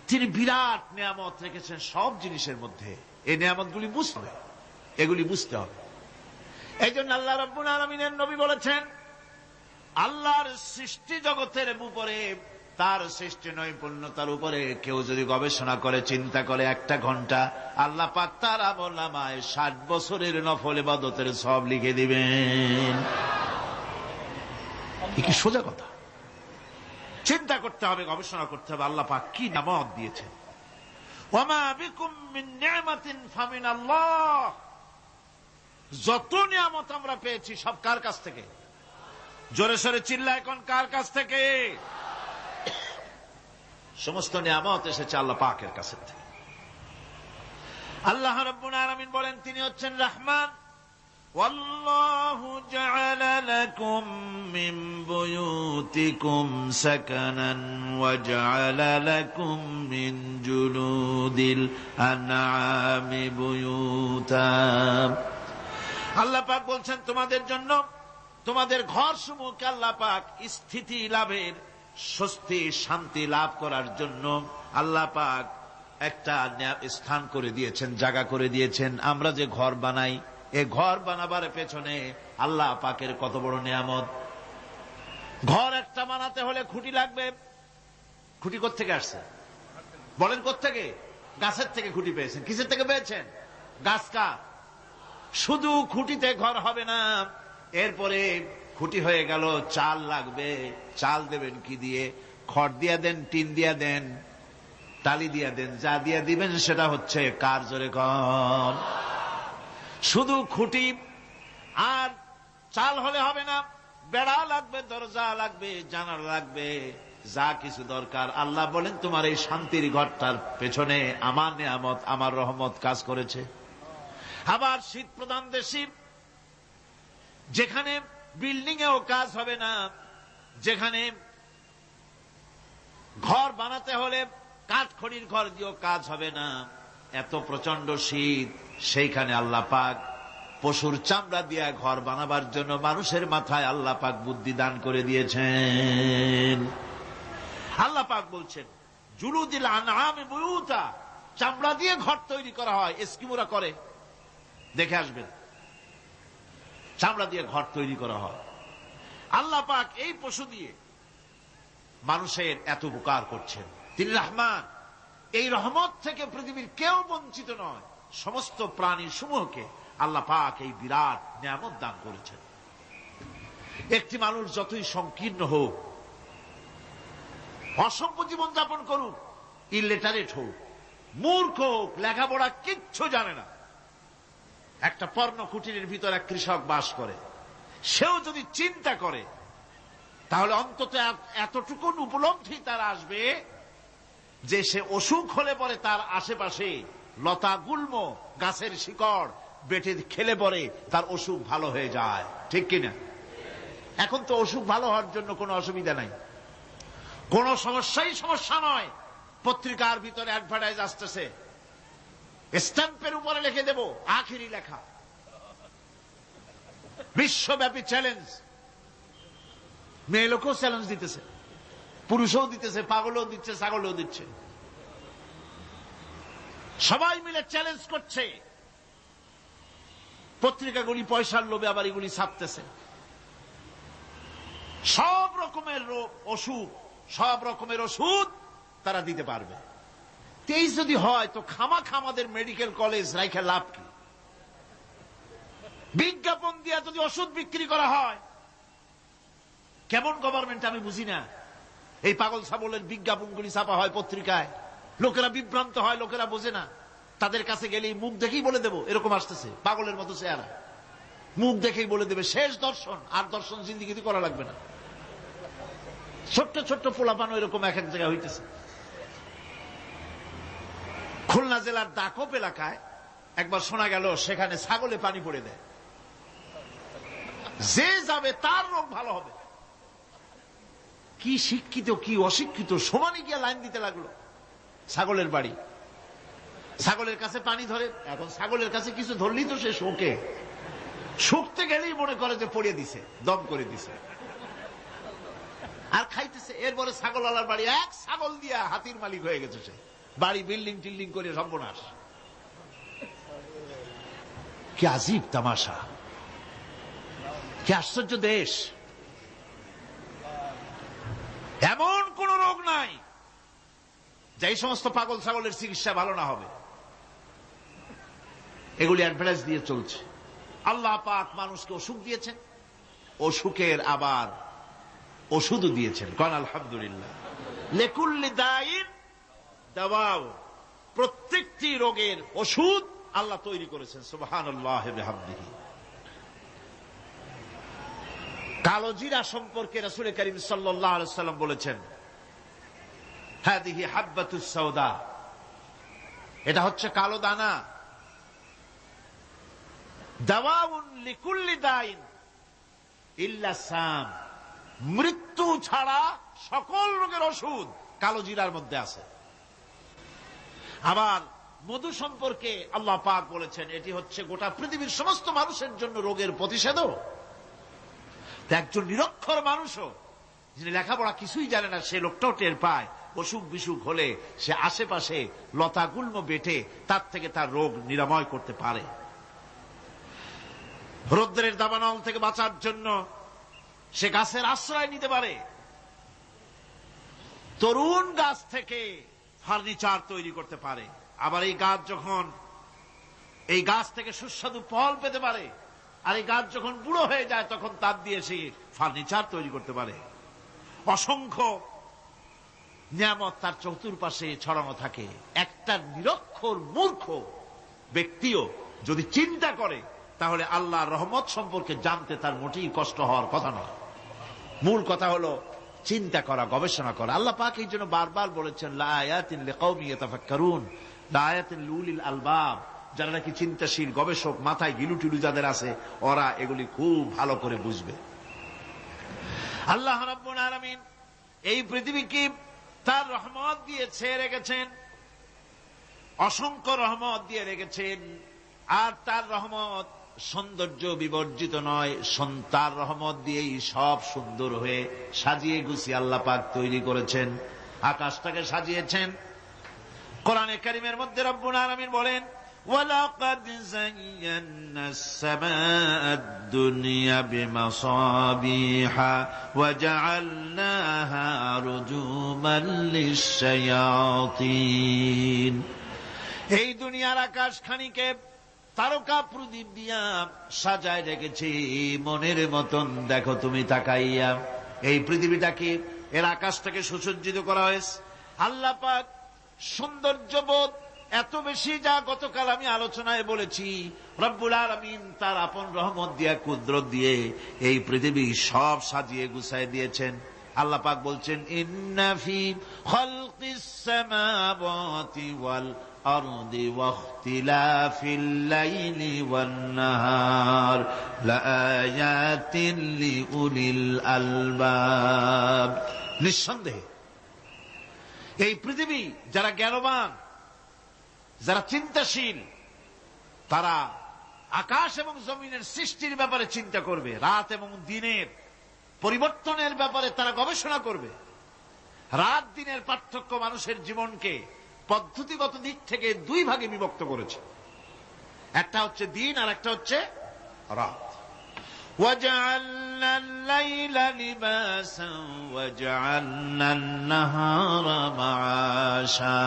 তিনি বিরাট নিয়ামত রেখেছেন সব জিনিসের মধ্যে। এই নিয়ামতগুলি বুঝতে হবে, এগুলি বুঝতে হবে। এই জন্য আল্লাহ রাব্বুল আলামিনের নবী বলেছেন, আল্লাহর সৃষ্টি জগতের উপরে, তার সৃষ্টি নৈপুণ্যতার উপরে কেউ যদি গবেষণা করে, চিন্তা করে 1 ঘন্টা, আল্লাহ পাক তার আমলনামায় 60 বছরের নফল ইবাদতের সব লিখে দিবেন। কি সোজা কথা। চিন্তা করতে হবে, গবেষণা করতে হবে আল্লাহ পাক কি নিয়ামত দিয়েছেন। ওয়ামা বিকুম মিন নি'মাতিন ফামিনাল্লাহ। যত নিয়ামত আমরা পেয়েছি সব কার কাছ থেকে? জোরে সোরে চিল্লায় এখন, কার কাছ থেকে? সমস্ত নিয়ামত এসেছে আল্লাহ পাকের কাছ থেকে। আল্লাহ রাব্বুল আলামিন বলেন তিনি হচ্ছেন রহমান। ওয়াল্লাহু জাআলা লাকুম মিন বুয়ুতিকুম সাকানান ওয়া জাআলা লাকুম মিন জুলুদিল আনআমি বুয়ুতা। আল্লাহ পাক বলছেন তোমাদের জন্য, তোমাদের ঘর সমূহকে আল্লাহ পাক স্থিতি লাভের, স্বস্তি শান্তি লাভ করার জন্য আল্লাহ পাক একটা স্থান করে দিয়েছেন, জায়গা করে দিয়েছেন। আমরা যে ঘর বানাই, এই ঘর বানাবার পেছনে আল্লাহ পাকের কত বড় নিয়ামত। ঘর একটা বানাতে হলে খুঁটি লাগবে। খুঁটি কোত্থেকে আসছে বলেন? কোত্থেকে? গাছের থেকে খুঁটি পেয়েছেন। কিসের থেকে পেয়েছেন? গাছ। কার? শুধু খুঁটিতে ঘর হবে না, এরপরে খুঁটি হয়ে গেল, চাল লাগবে। চাল দেবেন কি দিয়ে? খড় দিয়া দেন, টিন দিয়া দেন, টালি দিয়া দেন, যা দিয়া দিবেন সেটা হচ্ছে কার? জোরে কন। শুধু খুঁটি আর চাল হলে হবে না, বেড়া লাগবে, দরজা লাগবে, জানালা লাগবে, যা কিছু দরকার। আল্লাহ বলেন তোমার এই শান্তির ঘরটার পেছনে আমার নিয়ামত, আমার রহমত কাজ করেছে। আবার শীত প্রধান দেশে, যেখানে বিল্ডিং এও কাজ হবে না, যেখানে ঘর বানাতে হলে কাঠখড়ির ঘর দিয়েও কাজ হবে না, এত প্রচন্ড শীত, সেইখানে আল্লাহ পাক পশুর চামড়া দিয়ে ঘর বানাবার জন্য মানুষের মাথায় আল্লাহ পাক বুদ্ধি দান করে দিয়েছেন। আল্লাহ পাক বলছেন জুলুদিল আনআমি বুয়ুতা, চামড়া দিয়ে ঘর তৈরি করা হয়। এস্কিমোরা করে, দেখে আসবেন, চামড়া দিয়ে ঘর তৈরি করা হয়। আল্লাহ পাক এই পশু দিয়ে মানুষের এত উপকার করছেন। তিনি রহমান। এই রহমত থেকে পৃথিবীর কেউ বঞ্চিত নয়। সমস্ত প্রাণী সমূহকে আল্লাহ পাক এই বিরাট নিয়ামত দান করেছেন। একটি মানুষ যতই সংকীর্ণ হোক, অসভ্য জীবন যাপন করুক, ইলিটারেট হোক, মূর্খ হোক, লেখাপড়া কিচ্ছু জানে না, একটা পর্ণ কুটিরের ভিতর এক কৃষক বাস করে, সেও যদি চিন্তা করে তাহলে অন্তত এতটুকু উপলব্ধি তার আসবে যে সে অসুখ হলে পরে তার আশেপাশে লতা গুল্ম, গাছের শিকড় বেটে খেলে পরে তার অসুখ ভালো হয়ে যায়। ঠিক কিনা? এখন তো অসুখ ভালো হওয়ার জন্য কোনো অসুবিধা নাই, কোন সমস্যাই সমস্যা নয়। পত্রিকার ভিতরে অ্যাডভার্টাইজ আসতেছে, স্ট্যাম্পের উপরে লিখে দেব আখেরি লেখা, বিশ্বব্যাপী চ্যালেঞ্জ। মেয়ে লোকও চ্যালেঞ্জ দিতেছে, পুরুষও দিতেছে, পাগলও দিচ্ছে, ছাগলও দিচ্ছে, সবাই মিলে চ্যালেঞ্জ করছে। পত্রিকাগুলি পয়সার লোভে আবার এগুলি ছাপতেছে। সব রকমের অসুখ, সব রকমের ওষুধ তারা দিতে পারবে। তেইশ যদি হয় তো খামাখা আমাদের মেডিকেল কলেজ রাইখা লাভ কি? বিজ্ঞাপন দিয়া যদি ওষুধ বিক্রি করা হয়, কেমন গভর্নমেন্ট আমি বুঝি না। এই পাগল ছাগলের বিজ্ঞাপনগুলি ছাপা হয় পত্রিকায়, লোকেরা বিভ্রান্ত হয়, লোকেরা বোঝে না। তাদের কাছে গেলেই মুখ দেখেই বলে দেব এরকম আসতেছে, পাগলের মতো চেহারা, মুখ দেখেই বলে দেবে শেষ দর্শন, আর দর্শন জিন্দিগিতে করা লাগবে না। ছোট্ট ছোট্ট পোলাপানো এরকম এক এক জায়গায় হইতেছে। খুলনা জেলার দাকপ এলাকায় একবার শোনা গেল সেখানে ছাগলে পানি পড়ে দেয়, যে যাবে তার রোগ ভালো হবে। কি শিক্ষিত কি অশিক্ষিত সমানে গিয়া লাইন দিতে লাগলো। ছাগলের বাড়ি, ছাগলের কাছে পানি ধরে। এখন ছাগলের কাছে কিছু ধরলি তো সে শোকে, শুকতে গেলেই মনে করে যে পড়িয়ে দিছে, দম করে দিছে, আর খাইতেছে। এরপরে ছাগলওয়ালার বাড়ি এক ছাগল দিয়া হাতির মালিক হয়ে গেছে সে, বাড়ি বিল্ডিং টিল্ডিং করে সর্বনাশ। কি আজীব তামাশা, কি আশ্চর্য দেশ। এমন কোন রোগ নাই যে এই সমস্ত পাগল ছাগলের চিকিৎসা ভালো না হবে। এগুলি অ্যাডভার্টাইজ দিয়ে চলছে। আল্লাহ পাক মানুষকে অসুখ দিয়েছেন, অসুখের আবার ওষুধও দিয়েছেন। কারণ আলহামদুলিল্লাহ, লিকুল্লি দাইন দাওয়াও, প্রত্যেকটি রোগের ওষুধ আল্লাহ তৈরি করেছেন। সুবহানাল্লাহি ওয়া বিহামদিহি। কালো জিরা সম্পর্কে রাসূল করিম সাল্লাল্লাহু আলাইহি ওয়াসাল্লাম বলেছেন, হাদিহি হাব্বাতুস সাওদা, এটা হচ্ছে কালো দানা। দাওয়াউন লিকুল্লি দাইন ইল্লা সাম, মৃত্যু ছাড়া সকল রোগের ওষুধ কালো জিরার মধ্যে আছে। আবার মধু সম্পর্কে আল্লাহ পাক বলেছেন, এটি হচ্ছে গোটা পৃথিবীর সমস্ত মানুষের জন্য রোগের প্রতিষেধক। একজন নিরক্ষর মানুষও, যিনি লেখাপড়া কিছুই জানে না, সে লোকটাও টের পায় অসুখ বিসুখ হলে সে আশেপাশে লতা গুল্ম বেটে তার থেকে তার রোগ নিরাময় করতে পারে। রৌদ্রের দাবানল থেকে বাঁচার জন্য সে গাছের আশ্রয় নিতে পারে। তরুণ গাছ থেকে ফার্নিচার তৈরি করতে পারে। আবার এই গাছ যখন এই গাছ থেকে সুস্বাদু ফল পেতে পারে, আর এই গাছ যখন বুড়ো হয়ে যায় তখন তার দিয়ে সে ফার্নিচার তৈরি করতে পারে। অসংখ্য নিয়ামত তার চতুর্পাশে ছড়ানো থাকে। একটা নিরক্ষর মূর্খ ব্যক্তিও যদি চিন্তা করে তাহলে আল্লাহর রহমত সম্পর্কে জানতে তার মোটেই কষ্ট হওয়ার কথা নয়। মূল কথা হলো চিন্তা করা, গবেষণা করা। আল্লাহ পাক এই জন্য বারবার বলেছেন, লা আয়াতিন লিকাওমি ইয়াতাফাক্কারুন, লা আয়াতিন লিউলিল আলবাব, যারা নাকি চিন্তাশীল গবেষক, মাথায় গিলু টিলু যাদের আছে, ওরা এগুলি খুব ভালো করে বুঝবে। আল্লাহ রাব্বুল আলামিন এই পৃথিবীকে তার রহমত দিয়ে ছেয়ে রেখেছেন, অসংখ্য রহমত দিয়ে রেখেছেন। আর তার রহমত সৌন্দর্য বিবর্জিত নয়, তার রহমত দিয়েই সব সুন্দর হয়ে সাজিয়ে গুছিয়ে আল্লাহ পাক তৈরি করেছেন। আকাশটাকে সাজিয়েছেন। কোরআনে কারীমের মধ্যে রব্বুল আলামিন বলেন, ওয়ালাকাদ যায়্যানাস সামাআদ দুনিয়া বিমাসাবিহা ওয়া জাআলনাহা রুজুমান লিশ-শায়াতিন। এই দুনিয়ার আকাশখানিকে তারকা প্রদীপ দিয়া সাজায় রেখেছি মনের মতন। দেখো তুমি তাকাইয়া, এই পৃথিবীটাকে, এর আকাশটাকে সুসজ্জিত করা হয়েছে। আল্লাহ পাক সৌন্দর্যবোধ এত বেশি, যা গতকাল আমি আলোচনায় বলেছি, রব্বুল আলামিন তার আপন রহমত দিয়া, কুদরত দিয়ে এই পৃথিবী সব সাজিয়ে গুছায় দিয়েছেন। আল্লাহ পাক বলছেন, ইন্না ফি খালকিস সামাওয়াতি ওয়াল আরদি ওয়াখতিলাফিল লাইলি ওয়ান নাহার লাআয়াতিন লিউলিল আলবাব। নিঃসন্দেহে এই পৃথিবী যারা জ্ঞানবান, যারা চিন্তাশীল, তারা আকাশ এবং জমিনের সৃষ্টির ব্যাপারে চিন্তা করবে, রাত এবং দিনের পরিবর্তনের ব্যাপারে তারা গবেষণা করবে। রাত দিনের পার্থক্য মানুষের জীবনকে পদ্ধতিগত দিক থেকে দুই ভাগে বিভক্ত করেছে। একটা হচ্ছে দিন আর একটা হচ্ছে রাত। وَجَعَلْنَا اللَّيْلَ لِبَاسًا وَجَعَلْنَا النَّهَارَ مَعَاشًا।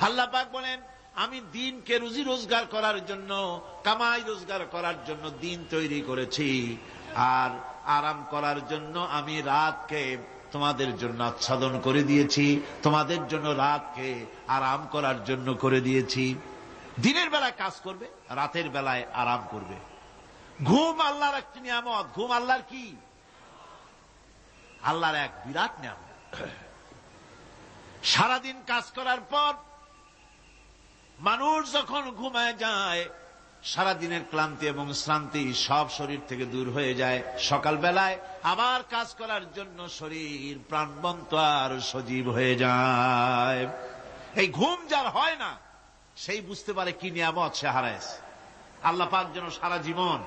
আল্লাহ পাক বলেন, আমি দিনকে রুজি রোজগার করার জন্য, কামাই রোজগার করার জন্য দিন তৈরি করেছি, আর আরাম করার জন্য আমি রাতকে তোমাদের জন্য আচ্ছাদন করে দিয়েছি। তোমাদের জন্য রাতকে আরাম করার জন্য করে দিয়েছি। দিনের বেলায় কাজ করবে, রাতের বেলায় আরাম করবে। ঘুম আল্লাহর একটি নিয়ামত। ঘুম আল্লাহর কি? আল্লাহর এক বিরাট নিয়ামত। সারাদিন কাজ করার পর মানুষ যখন ঘুমায় যায়, সারাদিনের ক্লান্তি এবং শ্রান্তি সব শরীর থেকে দূর হয়ে যায়। সকালবেলায় আবার কাজ করার জন্য শরীর প্রাণবন্ত আর সজীব হয়ে যায়। এই ঘুম যার হয় না, সেই বুঝতে পারে কি নিয়ামত সে হারাইছে। আল্লাহ পাক যেন সারা জীবন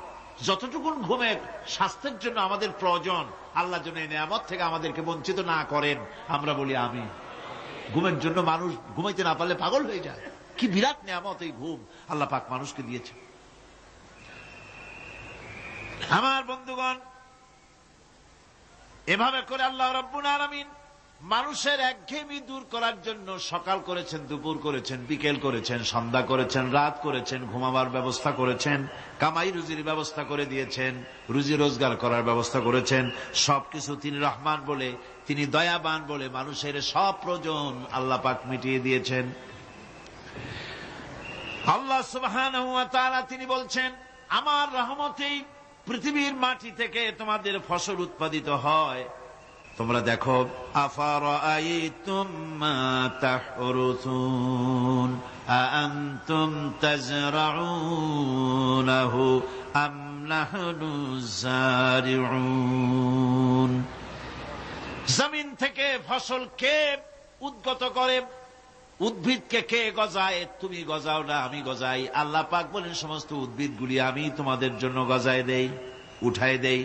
যতটুকুন ঘুমে স্বাস্থ্যের জন্য আমাদের প্রয়োজন, আল্লাহ যেন এই নিয়ামত থেকে আমাদেরকে বঞ্চিত না করেন। আমরা বলি আমি। ঘুমের জন্য মানুষ ঘুমাইতে না পারলে পাগল হয়ে যায়। কি বিরাট নিয়ামত এই ঘুম আল্লাহ পাক মানুষকে দিয়েছে। আমার বন্ধুগণ, এভাবে করে আল্লাহ রাব্বুল আলামিন মানুষের একঘেয়েমি দূর করার জন্য সকাল করেছেন, দুপুর করেছেন, বিকেল করেছেন, সন্ধ্যা করেছেন, রাত করেছেন, ঘুমাবার ব্যবস্থা করেছেন, কামাই রুজির ব্যবস্থা করে দিয়েছেন, রুজি রোজগার করার ব্যবস্থা করেছেন। সবকিছু তিনি রহমান বলে, তিনি দয়াবান বলে মানুষের সব প্রয়োজন আল্লাহ পাক মিটিয়ে দিয়েছেন। আল্লাহ সুবহানাহু ওয়া তাআলা তিনি বলছেন, আমার রহমতেই পৃথিবীর মাটি থেকে তোমাদের ফসল উৎপাদিত হয়। তোমরা দেখো, আফারাআইতুম মা তাহরুসুন আআনতুম তাজরাউনাহু আম নাহনু যারিউন। জমিন থেকে ফসল কে উদ্গত করে, উদ্ভিদকে কে গজায়? তুমি গজাও না, আমি গজাই। আল্লাহ পাক বলেন, সমস্ত উদ্ভিদগুলি আমি তোমাদের জন্য গজায় দেই, উঠায় দেই।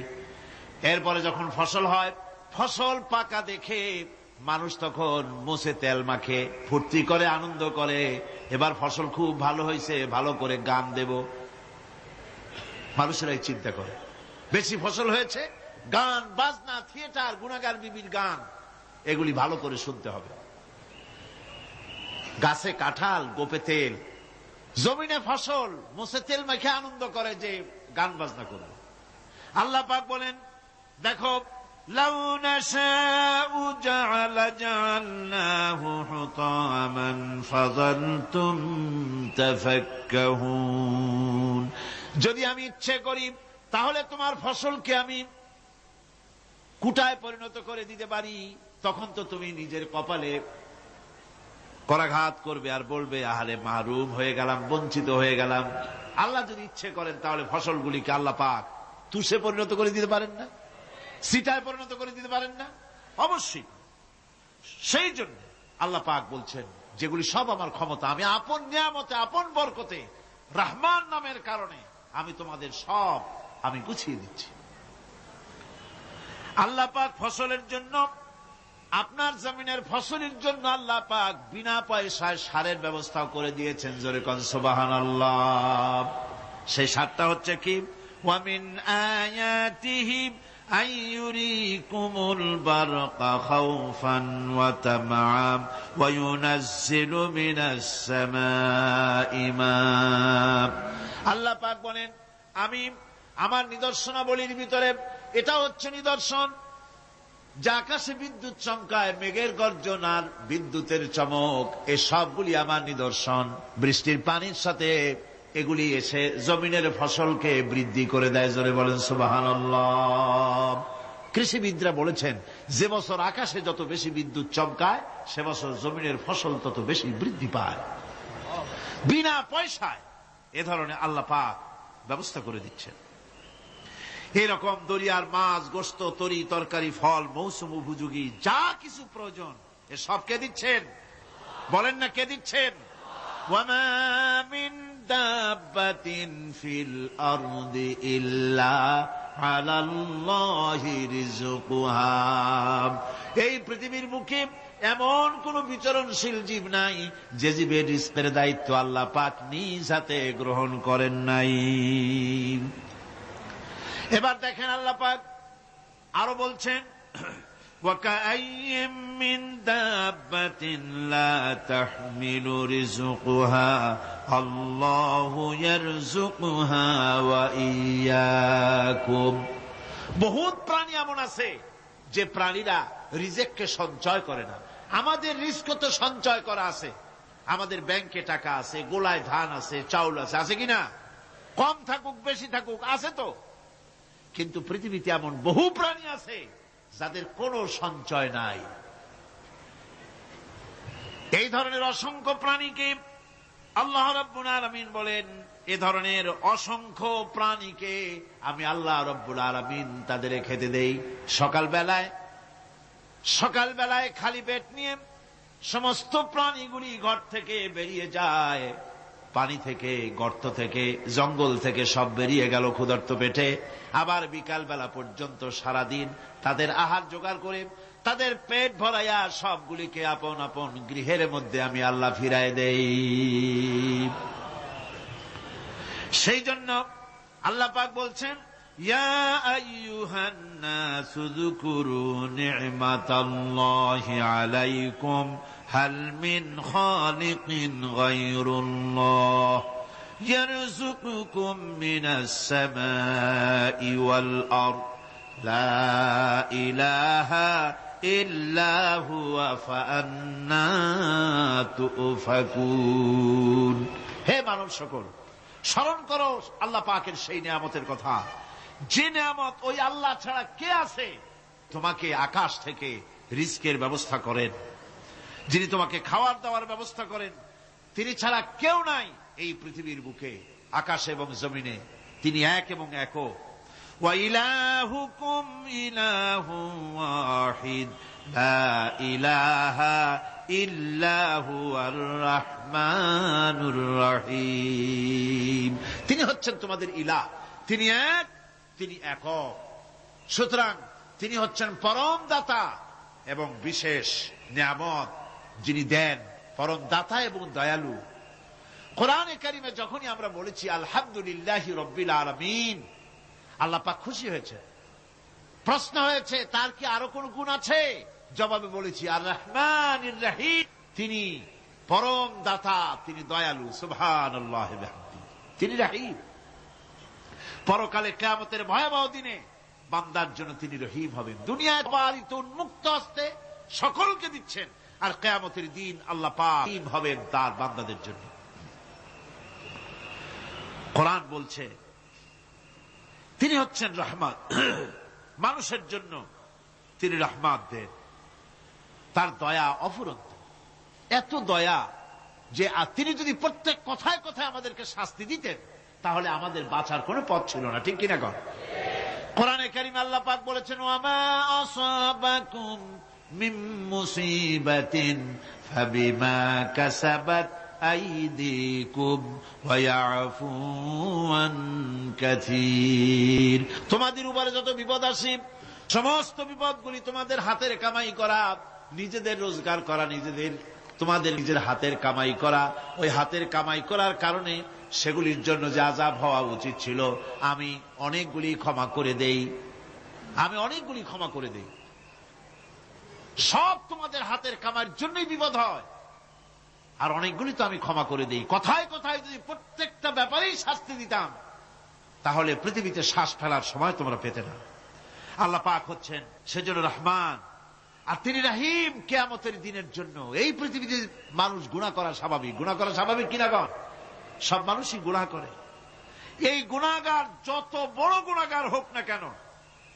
এরপরে যখন ফসল হয়, ফসল পাকা দেখে মানুষ তখন মুছে তেল মাখে, ফুর্তি করে, আনন্দ করে। এবার ফসল খুব ভালো হয়েছে, ভালো করে গান দেব। মানুষেরাই চিন্তা করে, বেশি ফসল হয়েছে, গান বাজনা, থিয়েটার, গুনাগার বিবির গান, এগুলি ভালো করে শুনতে হবে। গাছে কাঁঠাল, গোপে তেল, জমিনে ফসল, মুছে তেল মাখে আনন্দ করে যে গান বাজনা করবে। আল্লাহ পাক বলেন, দেখো, লাউ নাশাউ জাআলনাহু হুতামান ফাযালতুম তাফাক্কাহুন। যদি আমি ইচ্ছে করি তাহলে তোমার ফসলকে আমি কুটায় পরিণত করে দিতে পারি। তখন তো তুমি নিজের কপালে করাঘাত করবে আর বলবে, আহারে মাহরুম হয়ে গেলাম, বঞ্চিত হয়ে গেলাম। আল্লাহ যদি ইচ্ছে করেন তাহলে ফসলগুলিকে আল্লাহ পাক তুষে পরিণত করে দিতে পারেন না? সিটায় পরিণত করে দিতে পারেন না? অবশ্যই। সেই জন্য আল্লাহ পাক বলছেন, যেগুলি সব আমার ক্ষমতা, আমি আপন নিয়ামতে, আপন বরকতে, রহমান নামের কারণে আমি তোমাদের সব আমি গুছিয়ে দিচ্ছি। আল্লাহ পাক ফসলের জন্য, আপনার জমিনের ফসলের জন্য আল্লাহ পাক বিনা পয়সায় সারের ব্যবস্থা করে দিয়েছেন। জোরে কোন সুবহানাল্লাহ। সেই সারটা হচ্ছে কি? ওয়া মিন আয়াতিহি আইয়ুরিকুমুল বারকা খাউফান ওয়া তামআম ওয়া ইউনাজ্জিলু মিনাস সামাই মা। আল্লাহ পাক বলেন, আমি আমার নিদর্শনাবলীর ভিতরে এটা হচ্ছে নিদর্শন, যে আকাশে বিদ্যুৎ চমকায়, মেঘের গর্জন আর বিদ্যুতের চমক, এ সবগুলি আমার নিদর্শন। বৃষ্টির পানির সাথে এগুলি এসে জমিনের ফসলকে বৃদ্ধি করে দেয়। জোরে বলেন সুবহানাল্লাহ। কৃষিবিদরা বলেছেন, যে বছর আকাশে যত বেশি বিদ্যুৎ চমকায়, সে বছর জমিনের ফসল তত বেশি বৃদ্ধি পায়। বিনা পয়সায় এ ধরনের আল্লাহ পাক ব্যবস্থা করে দিচ্ছেন। এরকম দরিয়ার মাছ, গোশত, তরি তরকারি, ফল, মৌসুম উপযোগী যা কিছু প্রয়োজন, এ সব কে দিচ্ছেন? বলেন না, কে দিচ্ছেন? ওয়ামা মিন দাব্বাতিন ফিল আরদি ইল্লা আলাল্লাহি রিজকুহা। এই পৃথিবীর বুকে এমন কোন বিচরণশীল জীব নাই যে জীবের রিজকের দায়িত্ব আল্লাহ পাক নিজ হাতে গ্রহণ করেন নাই। এবার দেখেন, আল্লাহ পাক আরো বলছেন, ওয়াকাআইয়িম মিন দাব্বাতিন লা তাহমিলু রিজকুহা আল্লাহু ইয়ারযুকুহা ওয়া ইয়্যাকুম। বহুত প্রাণী এমন আছে যে প্রাণীরা রিজেককে সঞ্চয় করে না। আমাদের রিজক তো সঞ্চয় করা আছে, আমাদের ব্যাংকে টাকা আছে, গোলায় ধান আছে, চাউল আছে, আছে কিনা? কম থাকুক বেশি থাকুক, আছে তো। কিন্তু পৃথিবীতে এমন বহু প্রাণী আছে যাদের কোনো সঞ্চয় নাই। এই ধরনের অসংখ্য প্রাণীকে আল্লাহ রাব্বুল আলামিন বলেন, এ ধরনের অসংখ্য প্রাণীকে আমি আল্লাহ রাব্বুল আলামিন তাদের খেতে দেই। সকালবেলায় খালি পেট নিয়ে সমস্ত প্রাণীগুলি ঘর থেকে বেরিয়ে যায়, পানি থেকে, গর্ত থেকে, জঙ্গল থেকে সব বেরিয়ে গেল ক্ষুধার্ত পেটে। আবার বিকালবেলা পর্যন্ত সারাদিন তাদের আহার জোগাড় করে তাদের পেট ভরাইয়া সবগুলিকে আপন আপন গৃহের মধ্যে আমি আল্লাহ ফিরায় দেই। সেই জন্য আল্লাহ পাক বলছেন, ইয়া আইয়ুহান নাসু যকুরু নি'মাতাল্লাহি আলাইকুম হাল মিন খালিকিন গায়রুল্লাহ ইয়ারযুকুকুম মিনাস সামাই ওয়াল আরদ লা ইলাহা ইল্লা হুয়া ফাআন্না তুফাকুন। হে মানব সকল, স্মরণ করো আল্লাহ পাকের সেই নিয়ামতের কথা, যে নিয়ামত ওই আল্লাহ ছাড়া কে আছে? তোমাকে আকাশ থেকে রিজকের ব্যবস্থা করেন, যিনি তোমাকে খাওয়ার দাওয়ার ব্যবস্থা করেন, তিনি ছাড়া কেউ নাই এই পৃথিবীর বুকে, আকাশ এবং জমিনে। তিনি এক এবং একক। ওয়া ইলাহুকুম ইলাহুন ওয়াহিদ লা ইলাহা ইল্লা হুয়ার রাহমানুর রহিম। তিনি হচ্ছেন তোমাদের ইলাহ, তিনি এক, তিনি একক। সুতরাং তিনি হচ্ছেন পরম দাতা এবং বিশেষ নিয়ামত যিনি দেন, পরম দাতা এবং দয়ালু। কোরআনে কারিমে যখনই আমরা বলেছি আলহামদুলিল্লাহি রাব্বিল আলামিন, আল্লাহ পাক খুশি হয়েছে। প্রশ্ন হয়েছে তার কি আরো কোন গুণ আছে? জবাবে বলেছি আর রহমানির রহিম, তিনি পরম দাতা, তিনি দয়ালু। সুবহানাল্লাহ ওয়া বিহামদিহি, তিনি রহিম। পরকালে কিয়ামতের ভয়াবহ দিনে বান্দার জন্য তিনি রহিম হবেন। দুনিয়ায় পালিত উন্মুক্ত হস্তে সকলকে দিচ্ছেন, আর কিয়ামতের দিন আল্লাহ পাক রহিম হবেন তার বান্দাদের জন্য। কোরআন বলছে তিনি হচ্ছেন রহমত, মানুষের জন্য তিনি রহমত দেন। তার দয়া অফুরন্ত, এত দয়া যে তিনি যদি প্রত্যেক কথায় কথায় আমাদেরকে শাস্তি দিতেন তাহলে আমাদের বাঁচার কোনো পথ ছিল না। ঠিক কিনা কর? কোরআনে কারীমে আল্লাহ পাক বলেছেন, ওয়ামা আসাবাকুম মিন মুসিবাতিন ফাবিমা কাসাবাত আইদিকুম ওয়া ইয়াফু আন কাসীর। তোমাদের উপরে যত বিপদ আসে, সমস্ত বিপদগুলি তোমাদের হাতের কামাই করা, নিজেদের রোজগার করা, তোমাদের নিজের হাতের কামাই করা। ওই হাতের কামাই করার কারণে সেগুলির জন্য যে আযাব হওয়া উচিত ছিল আমি অনেকগুলি ক্ষমা করে দেই, সব তোমাদের হাতের কামাইয়ের জন্যই বিপদ হয়, আর অনেকগুলি তো আমি ক্ষমা করে দেই। কথায় কথায় যদি প্রত্যেকটা ব্যাপারেই শাস্তি দিতাম তাহলে পৃথিবীতে শ্বাস ফেলার সময় তোমরা পেতে না। আল্লাহ পাক হচ্ছেন সেজন্য রহমান, আর তিনি রহিম। কিয়ামতের দিনের জন্য এই পৃথিবীতে মানুষ গুনাহ করা স্বাভাবিক, কিনা কর? সব মানুষই গুনাহ করে। এই গুনাহগার যত বড় গুনাহগার হোক না কেন,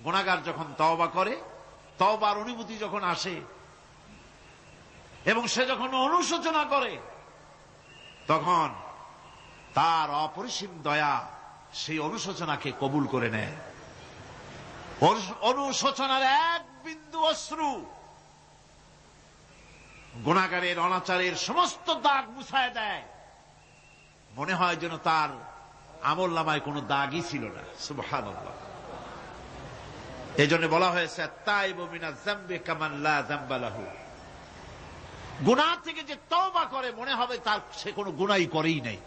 গুনাহগার যখন তওবা করে, তওবার অনুভূতি যখন আসে এবং সে যখন অনুশোচনা করে, তখন তার অপরিসীম দয়া সেই অনুশোচনাকে কবুল করে নেয়। অনুশোচনার এক বিন্দু অশ্রু গুনাহগারের অনাচারের সমস্ত দাগ মুছায় দেয়। মনে হয় যেন তার আমলনামায় কোনো দাগই ছিল না। সুবহানাল্লাহ। এজন্য বলা হয়েছে তাইবু মিনাজ যামবি কামান লা যামবা লাহু। গুনাহ থেকে যে তওবা করে মনে হবে তার সে কোনো গুনাহই করেই নাই,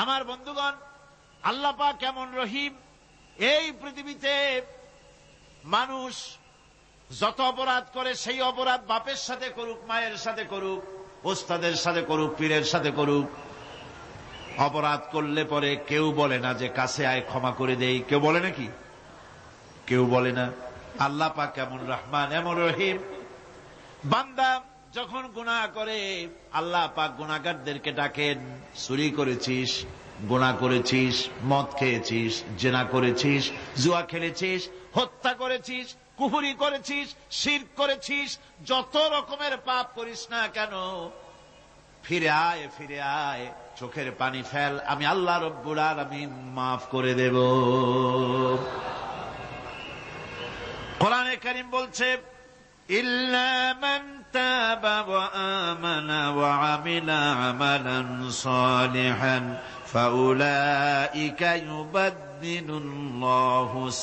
আমার বন্ধুগণ, আল্লাহ পাক কেমন রহিম। এই পৃথিবীতে মানুষ যত অপরাধ করে, সেই অপরাধ বাপের সাথে করুক, মায়ের সাথে করুক, ওস্তাদের সাথে করুক, পীরের সাথে করুক, অপরাধ করলে পরে কেউ বলে না যে কাছে আয় ক্ষমা করে দেই। কেউ বলে নাকি? কেউ বলে না। আল্লাহ পাক কেমন রহমান, এমন রহিম। বান্দা যখন গুনাহ করে আল্লাহ পাক গুনাহগারদেরকে ডাকেন, চুরি করেছিস, গুনাহ করেছিস, মদ খেয়েছিস, জিনা করেছিস, জুয়া খেলেছিস, হত্যা করেছিস, কুফরি করেছিস, শিরক করেছিস, যত রকমের পাপ করিস না কেন, ফিরে আয়, ফিরে আয়, চোখের পানি ফেল, আমি আল্লাহ রব্বুল আলামিন মাফ করে দেব। কোরআনে কারীম বলছে, ইল্লা মান তাবা ওয়া আমানা ওয়া আমিলা আমালান সালিহান ফাউলাইকা ইউবাদদিলুল্লাহু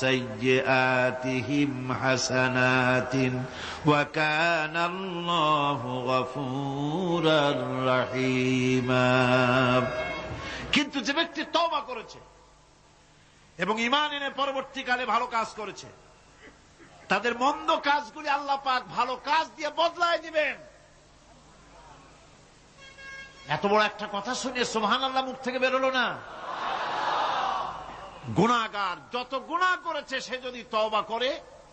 সাইয়্যাতিহিম হাসানাতিন ওয়া কানাল্লাহু গফুরার রহিমা। কিন্তু যে ব্যক্তি তওবা করেছে এবং ঈমান এনে পরবর্তীকালে ভালো কাজ করেছে, তাদের মন্দ কাজগুলি আল্লাহ পাক ভালো কাজ দিয়ে বদলায় দিবেন। এত বড় একটা কথা শুনে সুবহানাল্লাহ মুখ থেকে বেরোলো না? গুনাহগার যত গুনাহ করেছে সে যদি তওবা করে,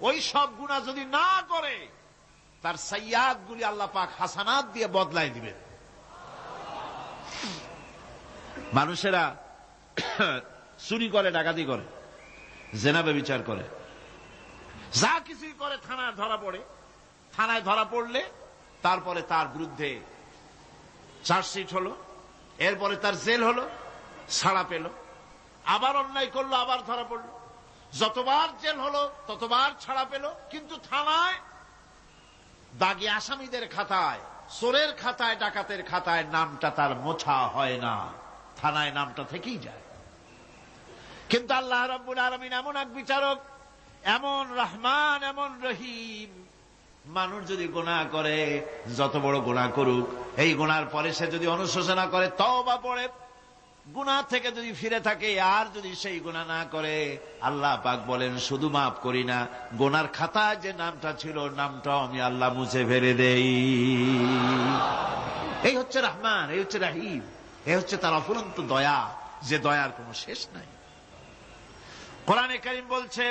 ওই সব গুনাহ যদি না করে, তার সাইয়্যাতগুলি আল্লাহ পাক হাসানাত দিয়ে বদলায় দিবেন। মানুষেরা চুরি করে, ডাকাতি করে, জিনা ব্যভিচার করে, যা কিছুই করে, থানায় ধরা পড়ে। থানায় ধরা পড়লে তারপরে তার বিরুদ্ধে চার্জশিট হলো, এরপরে তার জেল হলো, ছাড়া পেল, আবার অন্যায় করলো, আবার ধরা পড়লো, যতবার জেল হলো ততবার ছাড়া পেল, কিন্তু থানায় দাগী আসামিদের খাতায়, চোরের খাতায়, ডাকাতের খাতায় নামটা তার মোছা হয় না, থানায় নামটা থেকেই যায়। কিন্তু আল্লাহ রাব্বুল আলামিন এমন এক বিচারক, এমন রহমান, এমন রহিম, মানুষ যদি গুনাহ করে, যত বড় গুনাহ করুক, এই গুনার পরে সে যদি অনুশোচনা করে, তওবা পড়ে, গুনাহ থেকে যদি ফিরে থাকে, আর যদি সেই গুনাহ না করে, আল্লাহ পাক বলেন শুধু মাফ করি না, গুনার খাতায় যে নামটা ছিল, নামটাও আমি আল্লাহ মুছে ফেলে দেই। এই হচ্ছে রহমান, এই হচ্ছে রহিম, এই হচ্ছে তার অফুরন্ত দয়া, যে দয়ার কোনো শেষ নাই। কোরআনে কারীম বলছে,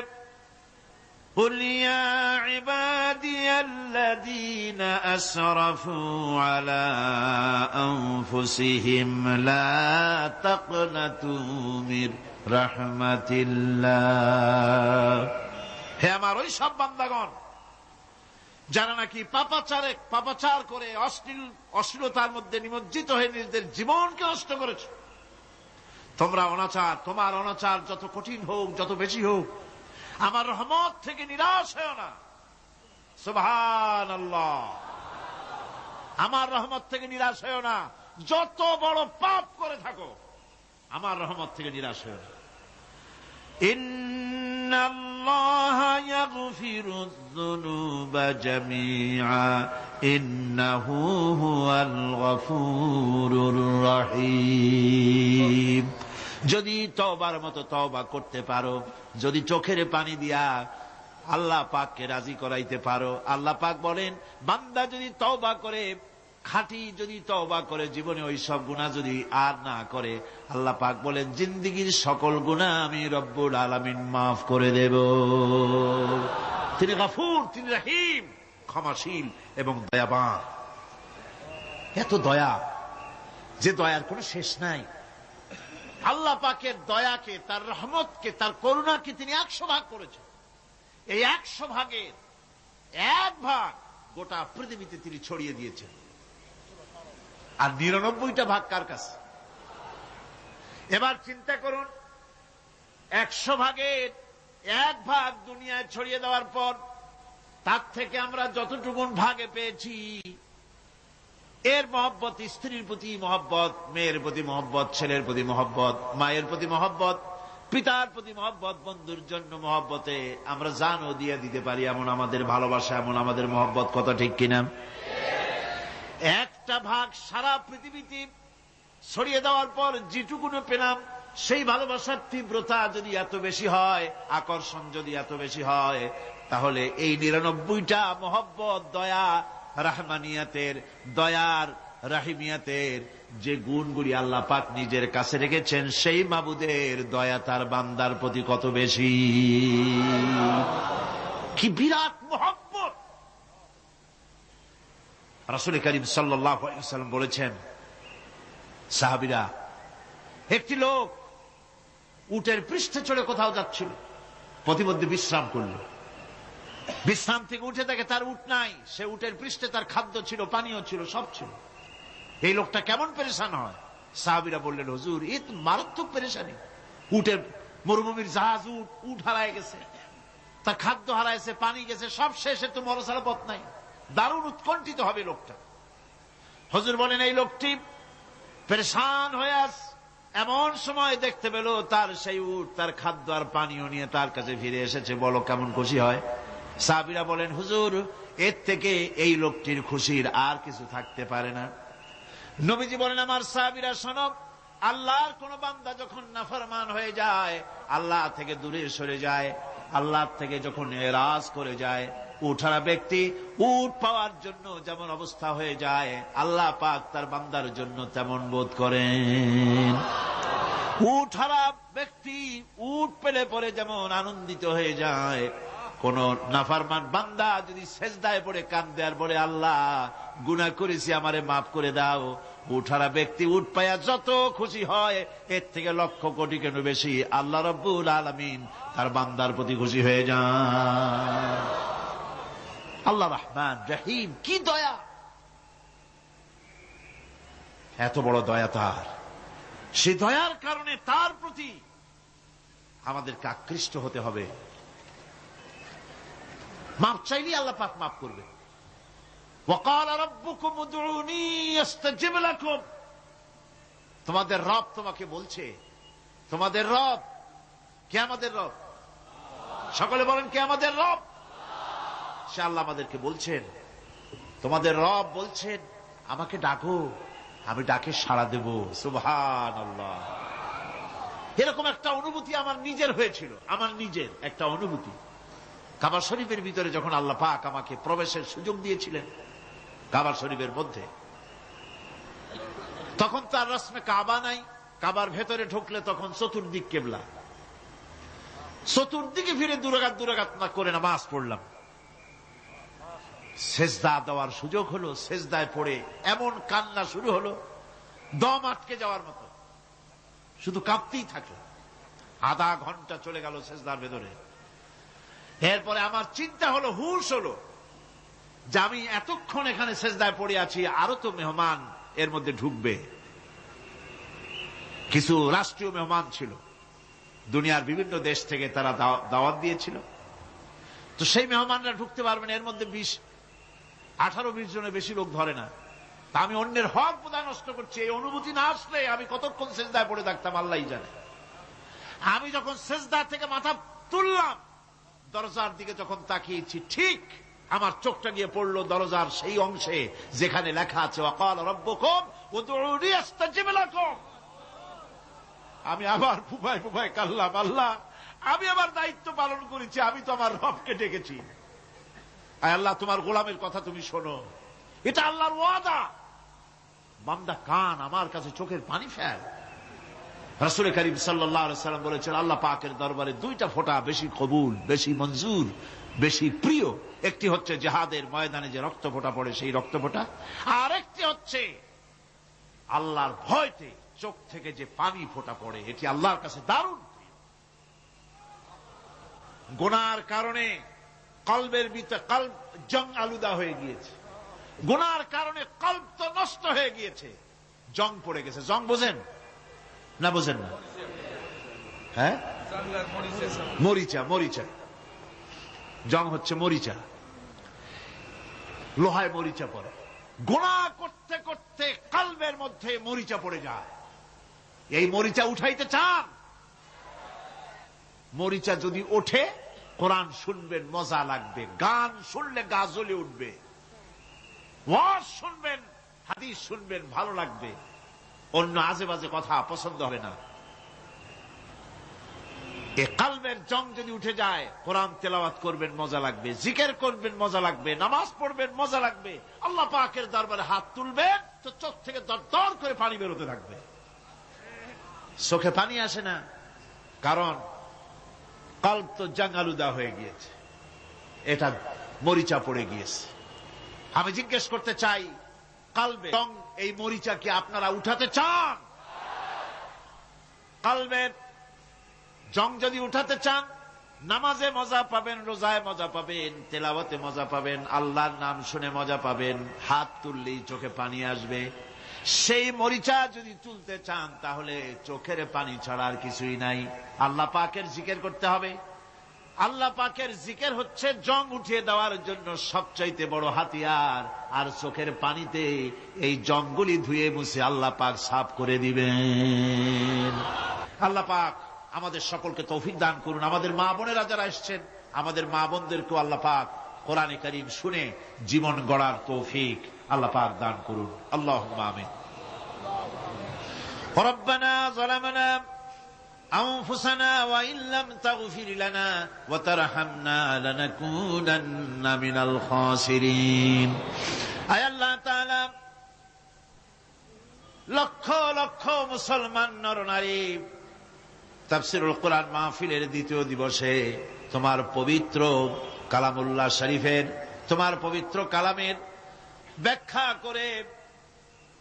قل يا عبادي الذين أسرفوا على أنفسهم لا تقنطوا من رحمة الله। হে আমার ওই সব বান্দাগণ যারা নাকি পাপাচার করে অশ্লীলতার মধ্যে নিমজ্জিত হয়ে নিজেদের জীবনকে নষ্ট করেছে, তোমার অনাচার যত কঠিন হোক, যত বেশি হোক, আমার রহমত থেকে নিরাশ হয় না। সুবহানাল্লাহ, আমার রহমত থেকে নিরাশ হয় না। যত বড় পাপ করে থাকো, আমার রহমত থেকে নিরাশ হয় না। ইন্নাল্লাহা ইয়াগফিরুয যুনুবা জামিআ ইন্নাহু হুয়াল গফুরুর রহিম। যদি তওবার মতো তওবা করতে পারো, যদি চোখের পানি দিয়া আল্লাহ পাককে রাজি করাইতে পারো, আল্লাহ পাক বলেন বান্দা যদি তওবা করে, খাঁটি যদি তওবা করে, জীবনে ওই সব গুনাহ যদি আর না করে, আল্লাহ পাক বলেন জিন্দেগীর সকল গুনাহ আমি রব্বুল আলামিন মাফ করে দেব। তিনি গফুর, তিনি রহিম, ক্ষমাশীল এবং দয়াবান। এত দয়া, যে দয়ার কোনো শেষ নাই। আল্লাহ পাকের দয়াকে, তার রহমতকে, তার করুণাকে তিনি 100 ভাগ করেছেন। এই 100 ভাগের 1 ভাগ গোটা পৃথিবীতে তিনি ছড়িয়ে দিয়েছেন। আর 99টা ভাগ কার কাছে? এবার চিন্তা করুন, 100 ভাগের 1 ভাগ দুনিয়ায় ছড়িয়ে দেওয়ার পর তার থেকে আমরা যতটুকুন ভাগে পেয়েছি, এর মহব্বত, স্ত্রীর প্রতি মহব্বত, মেয়ের প্রতি মহব্বত, ছেলের প্রতি মহব্বত, মায়ের প্রতি মহব্বত, পিতার প্রতি মহব্বত, বন্ধুর জন্য মহব্বতে আমরা জানও দিয়ে দিতে পারি, এমন আমাদের ভালোবাসা, এমন আমাদের মহব্বত, কথা ঠিক কিনা? একটা ভাগ সারা পৃথিবীতে ছড়িয়ে দেওয়ার পর যেটুকুনো পেলাম, সেই ভালোবাসার তীব্রতা যদি এত বেশি হয়, আকর্ষণ যদি এত বেশি হয়, তাহলে এই 99টা মহব্বত, দয়া, রাহমানিয়াতের, দয়ার, রাহিমিয়াতের যে গুণগুলি আল্লাহ পাক নিজের কাছে রেখেছেন, সেই মাবুদের দয়া তার বান্দার প্রতি কত বেশি! কি বিরাট মহব্বত! রাসূল করিম সাল্লাল্লাহু আলাইহি ওয়াসাল্লাম বলেছেন, সাহাবীরা একটি লোক উটের পৃষ্ঠে চড়ে কোথাও যাচ্ছিল, প্রতিমধ্যে বিশ্রাম করল। বিশ্রাম থেকে উঠে দেখে তার উট নাই। সে উটের পৃষ্ঠে তার খাদ্য ছিল, পানীয় ছিল, সব ছিল। এই লোকটা কেমন পেরেশান হয়। সাহাবীরা বললেন, হুজুর এ তো মারাত্মক পেরেশানি। উটের মরুভূমির জাহাজ, উট হারায় গেছে, তার খাদ্য হারাইছে, পানি গেছে, সব শেষে তো মরা ছাড়া পথ নাই। দারুণ উৎকণ্ঠিত হবে লোকটা। হুজুর বলেন, এই লোকটি পেরেশান হয়ে আস। এমন সময় দেখতে পেল তার সেই উট তার খাদ্য আর পানীয় নিয়ে তার কাছে ফিরে এসেছে। বলো কেমন খুশি হয়। সাহাবীরা বলেন, হুজুর এর থেকে এই লোকটির খুশির আর কিছু থাকতে পারে না। নবীজি বলেন, আমার সাহাবীরা শোনো, আল্লাহর কোন বান্দা যখন নাফরমান হয়ে যায়, আল্লাহ থেকে দূরে সরে যায়, আল্লাহ থেকে যখন এরাজ করে যায়, উঠারা ব্যক্তি উট পাওয়ার জন্য যেমন অবস্থা হয়ে যায়, আল্লাহ পাক তার বান্দার জন্য তেমন বোধ করেন। উঠারা ব্যক্তি উট পেলে পরে যেমন আনন্দিত হয়ে যায়, কোন নাফরমান বান্দা যদি সেজদায় পড়ে কাঁদে আর বলে, আল্লাহ গুনাহ করেছি আমারে মাফ করে দাও, উঠারা ব্যক্তি উট পায়া যত খুশি হয়, এর থেকে লক্ষ কোটি কেন বেশি আল্লাহ রাব্বুল আলামিন তার বান্দার প্রতি খুশি হয়ে যান। আল্লাহ রহমান রহিম, কি দয়া, এত বড় দয়া তার। সে দয়ার কারণে তার প্রতি আমাদেরকে আকৃষ্ট হতে হবে। মাপ চাইলেই আল্লাহ পাক মাফ করবে। ওয়াকাল রাব্বুকুম উদউনি আস্তাজিব লাকুম। তোমাদের রব তোমাকে বলছে, তোমাদের রব কে? আমাদের রব। সকলে বলেন, কে আমাদের রব? সে আল্লাহ আমাদেরকে বলছেন, তোমাদের রব বলছেন আমাকে ডাকো, আমি ডাকে সাড়া দেব। সুবহানাল্লাহ। এরকম একটা অনুভূতি আমার নিজের হয়েছিল, আমার নিজের একটা অনুভূতি। কাবা শরীফের ভিতরে যখন আল্লাহ পাক আমাকে প্রবেশের সুযোগ দিয়েছিলেন, কাবা শরীফের মধ্যে, তখন তার রসমে কাবা নাই। কাবার ভেতরে ঢুকলে তখন চতুর্দিক কেবলা, চতুর্দিকে ফিরে দুরাকাত না করে নামাজ পড়লাম। সেজদা দেওয়ার সুযোগ হলো, সেজদায় পড়ে এমন কান্না শুরু হলো, দম আটকে যাওয়ার মতো, শুধু কাঁপতেই থাকে। আধা ঘন্টা চলে গেল সেজদার ভেতরে। এরপরে আমার চিন্তা হলো, হুঁশ হলো যে আমি এতক্ষণ এখানে সেজদায় পড়ে আছি, আরো তো মেহমান এর মধ্যে ঢুকবে। কিছু রাষ্ট্রীয় মেহমান ছিল, দুনিয়ার বিভিন্ন দেশ থেকে তারা দাওয়াত দিয়েছিল। তো সেই মেহমানরা ঢুকতে পারবেন, এর মধ্যে 18-20 জনের বেশি লোক ধরে না। তা আমি অন্যের হক বোধহয় নষ্ট করছি, এই অনুভূতি না আসলে আমি কতক্ষণ সেজদায় পড়ে থাকতাম আল্লাহই জানে। আমি যখন সেজদা থেকে মাথা তুললাম, দরজার দিকে যখন তাকিয়েছি, ঠিক আমার চোখটা গিয়ে পড়লো দরজার সেই অংশে যেখানে লেখা আছে ওয়াকাল রাব্বুকুম উদউনি আস্তাজিব লাকুম। আমি আবার ফুফায় কাল্লাম, আল্লাহ আমি আমার দায়িত্ব পালন করেছি, আমি তো আমার রবকে ডেকেছি। আয় আল্লাহ, তোমার গোলামের কথা তুমি শোনো, এটা আল্লাহর ওয়াদা। বান্দা কান আমার কাছে চোখের পানি ফেল। রাসূল করিম সাল্লাল্লাহু আলাইহি ওয়াসাল্লাম বলেছেন, আল্লাহ পাকের দরবারে দুইটা ফোঁটা বেশি কবুল, বেশি মঞ্জুর, বেশি প্রিয়। একটি হচ্ছে জিহাদের ময়দানে যে রক্ত ফোঁটা পড়ে সেই রক্ত ফোঁটা, আর একটি হচ্ছে আল্লাহর ভয়তে চোখ থেকে যে পানি ফোঁটা পড়ে, এটি আল্লাহর কাছে দারুণ প্রিয়। গুনার কারণে কলবের ভিতরে কলব জং আলুদা হয়ে গিয়েছে, গুনার কারণে কলব তো নষ্ট হয়ে গিয়েছে, জং পড়ে গেছে। জং বোঝেন না? বোঝেন না? হ্যাঁ, মরিচা। মরিচা জং হচ্ছে মরিচা, লোহায় মরিচা পড়ে। গুনাহ করতে করতে কলবের মধ্যে মরিচা পড়ে যায়। এই মরিচা উঠাইতে চান? মরিচা যদি ওঠে, কোরআন শুনবেন মজা লাগবে, গান শুনলে গা জ্বলে উঠবে, ওয়াজ শুনবেন, হাদিস শুনবেন ভালো লাগবে, অন্য আজে বাজে কথা পছন্দ হবে না। এই কলবের জং যদি উঠে যায়, কোরআন তেলাওয়াত করবেন মজা লাগবে, জিকির করবেন মজা লাগবে, নামাজ পড়বেন মজা লাগবে, আল্লাহ পাকের দরবারে হাত তুলবেন তো চোখ থেকে দরদর করে পানি বেরোতে থাকবে। চোখে পানি আসে না, কারণ কলব তো জঙ্গালুদা হয়ে গিয়েছে, এটা মরিচা পড়ে গিয়েছে। আমি জিজ্ঞেস করতে চাই, কলবে জং এই মরিচা কি আপনারা উঠাতে চান? কলবের জং যদি উঠাতে চান, নামাজে মজা পাবেন, রোজায় মজা পাবেন, তেলাওয়াতে মজা পাবেন, আল্লাহর নাম শুনে মজা পাবেন, হাত তুললেই চোখে পানি আসবে। সেই মরিচা যদি তুলতে চান তাহলে চোখের পানি ছাড়া আর কিছুই নাই। আল্লাহ পাকের জিকির করতে হবে। আল্লাহ পাকের জিকির হচ্ছে জং উঠিয়ে দেওয়ার জন্য সবচাইতে বড় হাতিয়ার। আর চোখের পানিতে এই জংগুলি ধুয়ে মুছে আল্লাহ পাক সাফ করে দিবেন। আল্লাহ পাক আমাদের সকলকে তৌফিক দান করুন। আমাদের মা বোনেরা যারা এসছেন, আমাদের মা বোনদেরকেও আল্লাহ পাক কোরআনে কারীম শুনে জীবন গড়ার তৌফিক আল্লাহ পাক দান করুন। আল্লাহুম্মা আমিন। রব্বানা যালামনা আনফুসানা ওয়া ইল্লাম তাগফির লানা ওয়া তারহামনা লানাকুনান্না মিনাল খাসিরিন। আয় আল্লাহ তাআলা, লক্ষ লক্ষ মুসলমান নরনারী তাফসীরুল কোরআন মাহফিলের দ্বিতীয় দিবসে তোমার পবিত্র কালামুল্লাহ শরীফের, তোমার পবিত্র কালামের ব্যাখ্যা করে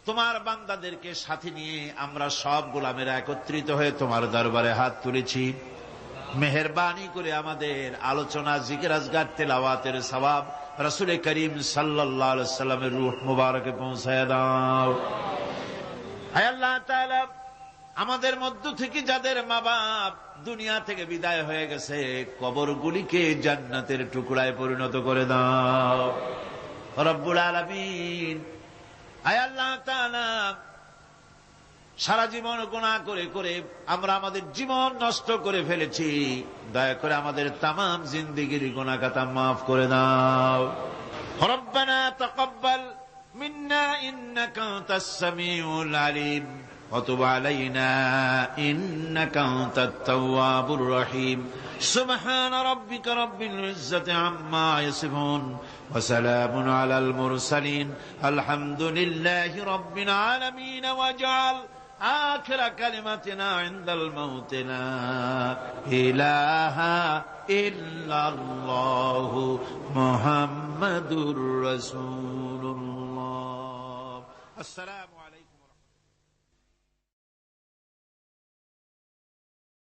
তোমার বান্দাদেরকে সাথে নিয়ে আমরা সব গোলামেরা একত্রিত হয়ে তোমার দরবারে হাত তুলেছি। মেহেরবানি করে আমাদের আলোচনা, জিকির, আজগার, তেলাওয়াতের সওয়াব রাসূল করিম সাল্লাল্লাহু আলাইহি ওয়াসাল্লামের রূহ মুবারকে পৌঁছায় দাও। হে আল্লাহ তাআলা, আমাদের মধ্য থেকে যাদের মা বাপ দুনিয়া থেকে বিদায় হয়ে গেছে, কবরগুলিকে জান্নাতের টুকরায় পরিণত করে দাও রব্বুল আলামিন। হে আল্লাহ তাআলা, সারা জীবন গুনাহ করে করে আমরা আমাদের জীবন নষ্ট করে ফেলেছি। দয়া করে আমাদের তামাম জিন্দেগির গুনাহ খাতা মাফ করে দাও। রব্বানা তাকাব্বাল মিন্না ইন্নাকা আনতাস সামিউল আলিম ওয়া তুব আলাইনা ইন্নাকা আনতাত তাওয়াবুর রহিম। সুবহান রাব্বিকা রাব্বিল ইজ্জাতি আম্মা ইয়াসিফুন ওয়া সালামুন আলাল মুরসালিন আলহামদুলিল্লাহি রাব্বিল আলামিন। ওয়াজআল آخر كلمتنا عند الموت لا إله إلا الله محمد رسول الله. السلام عليكم.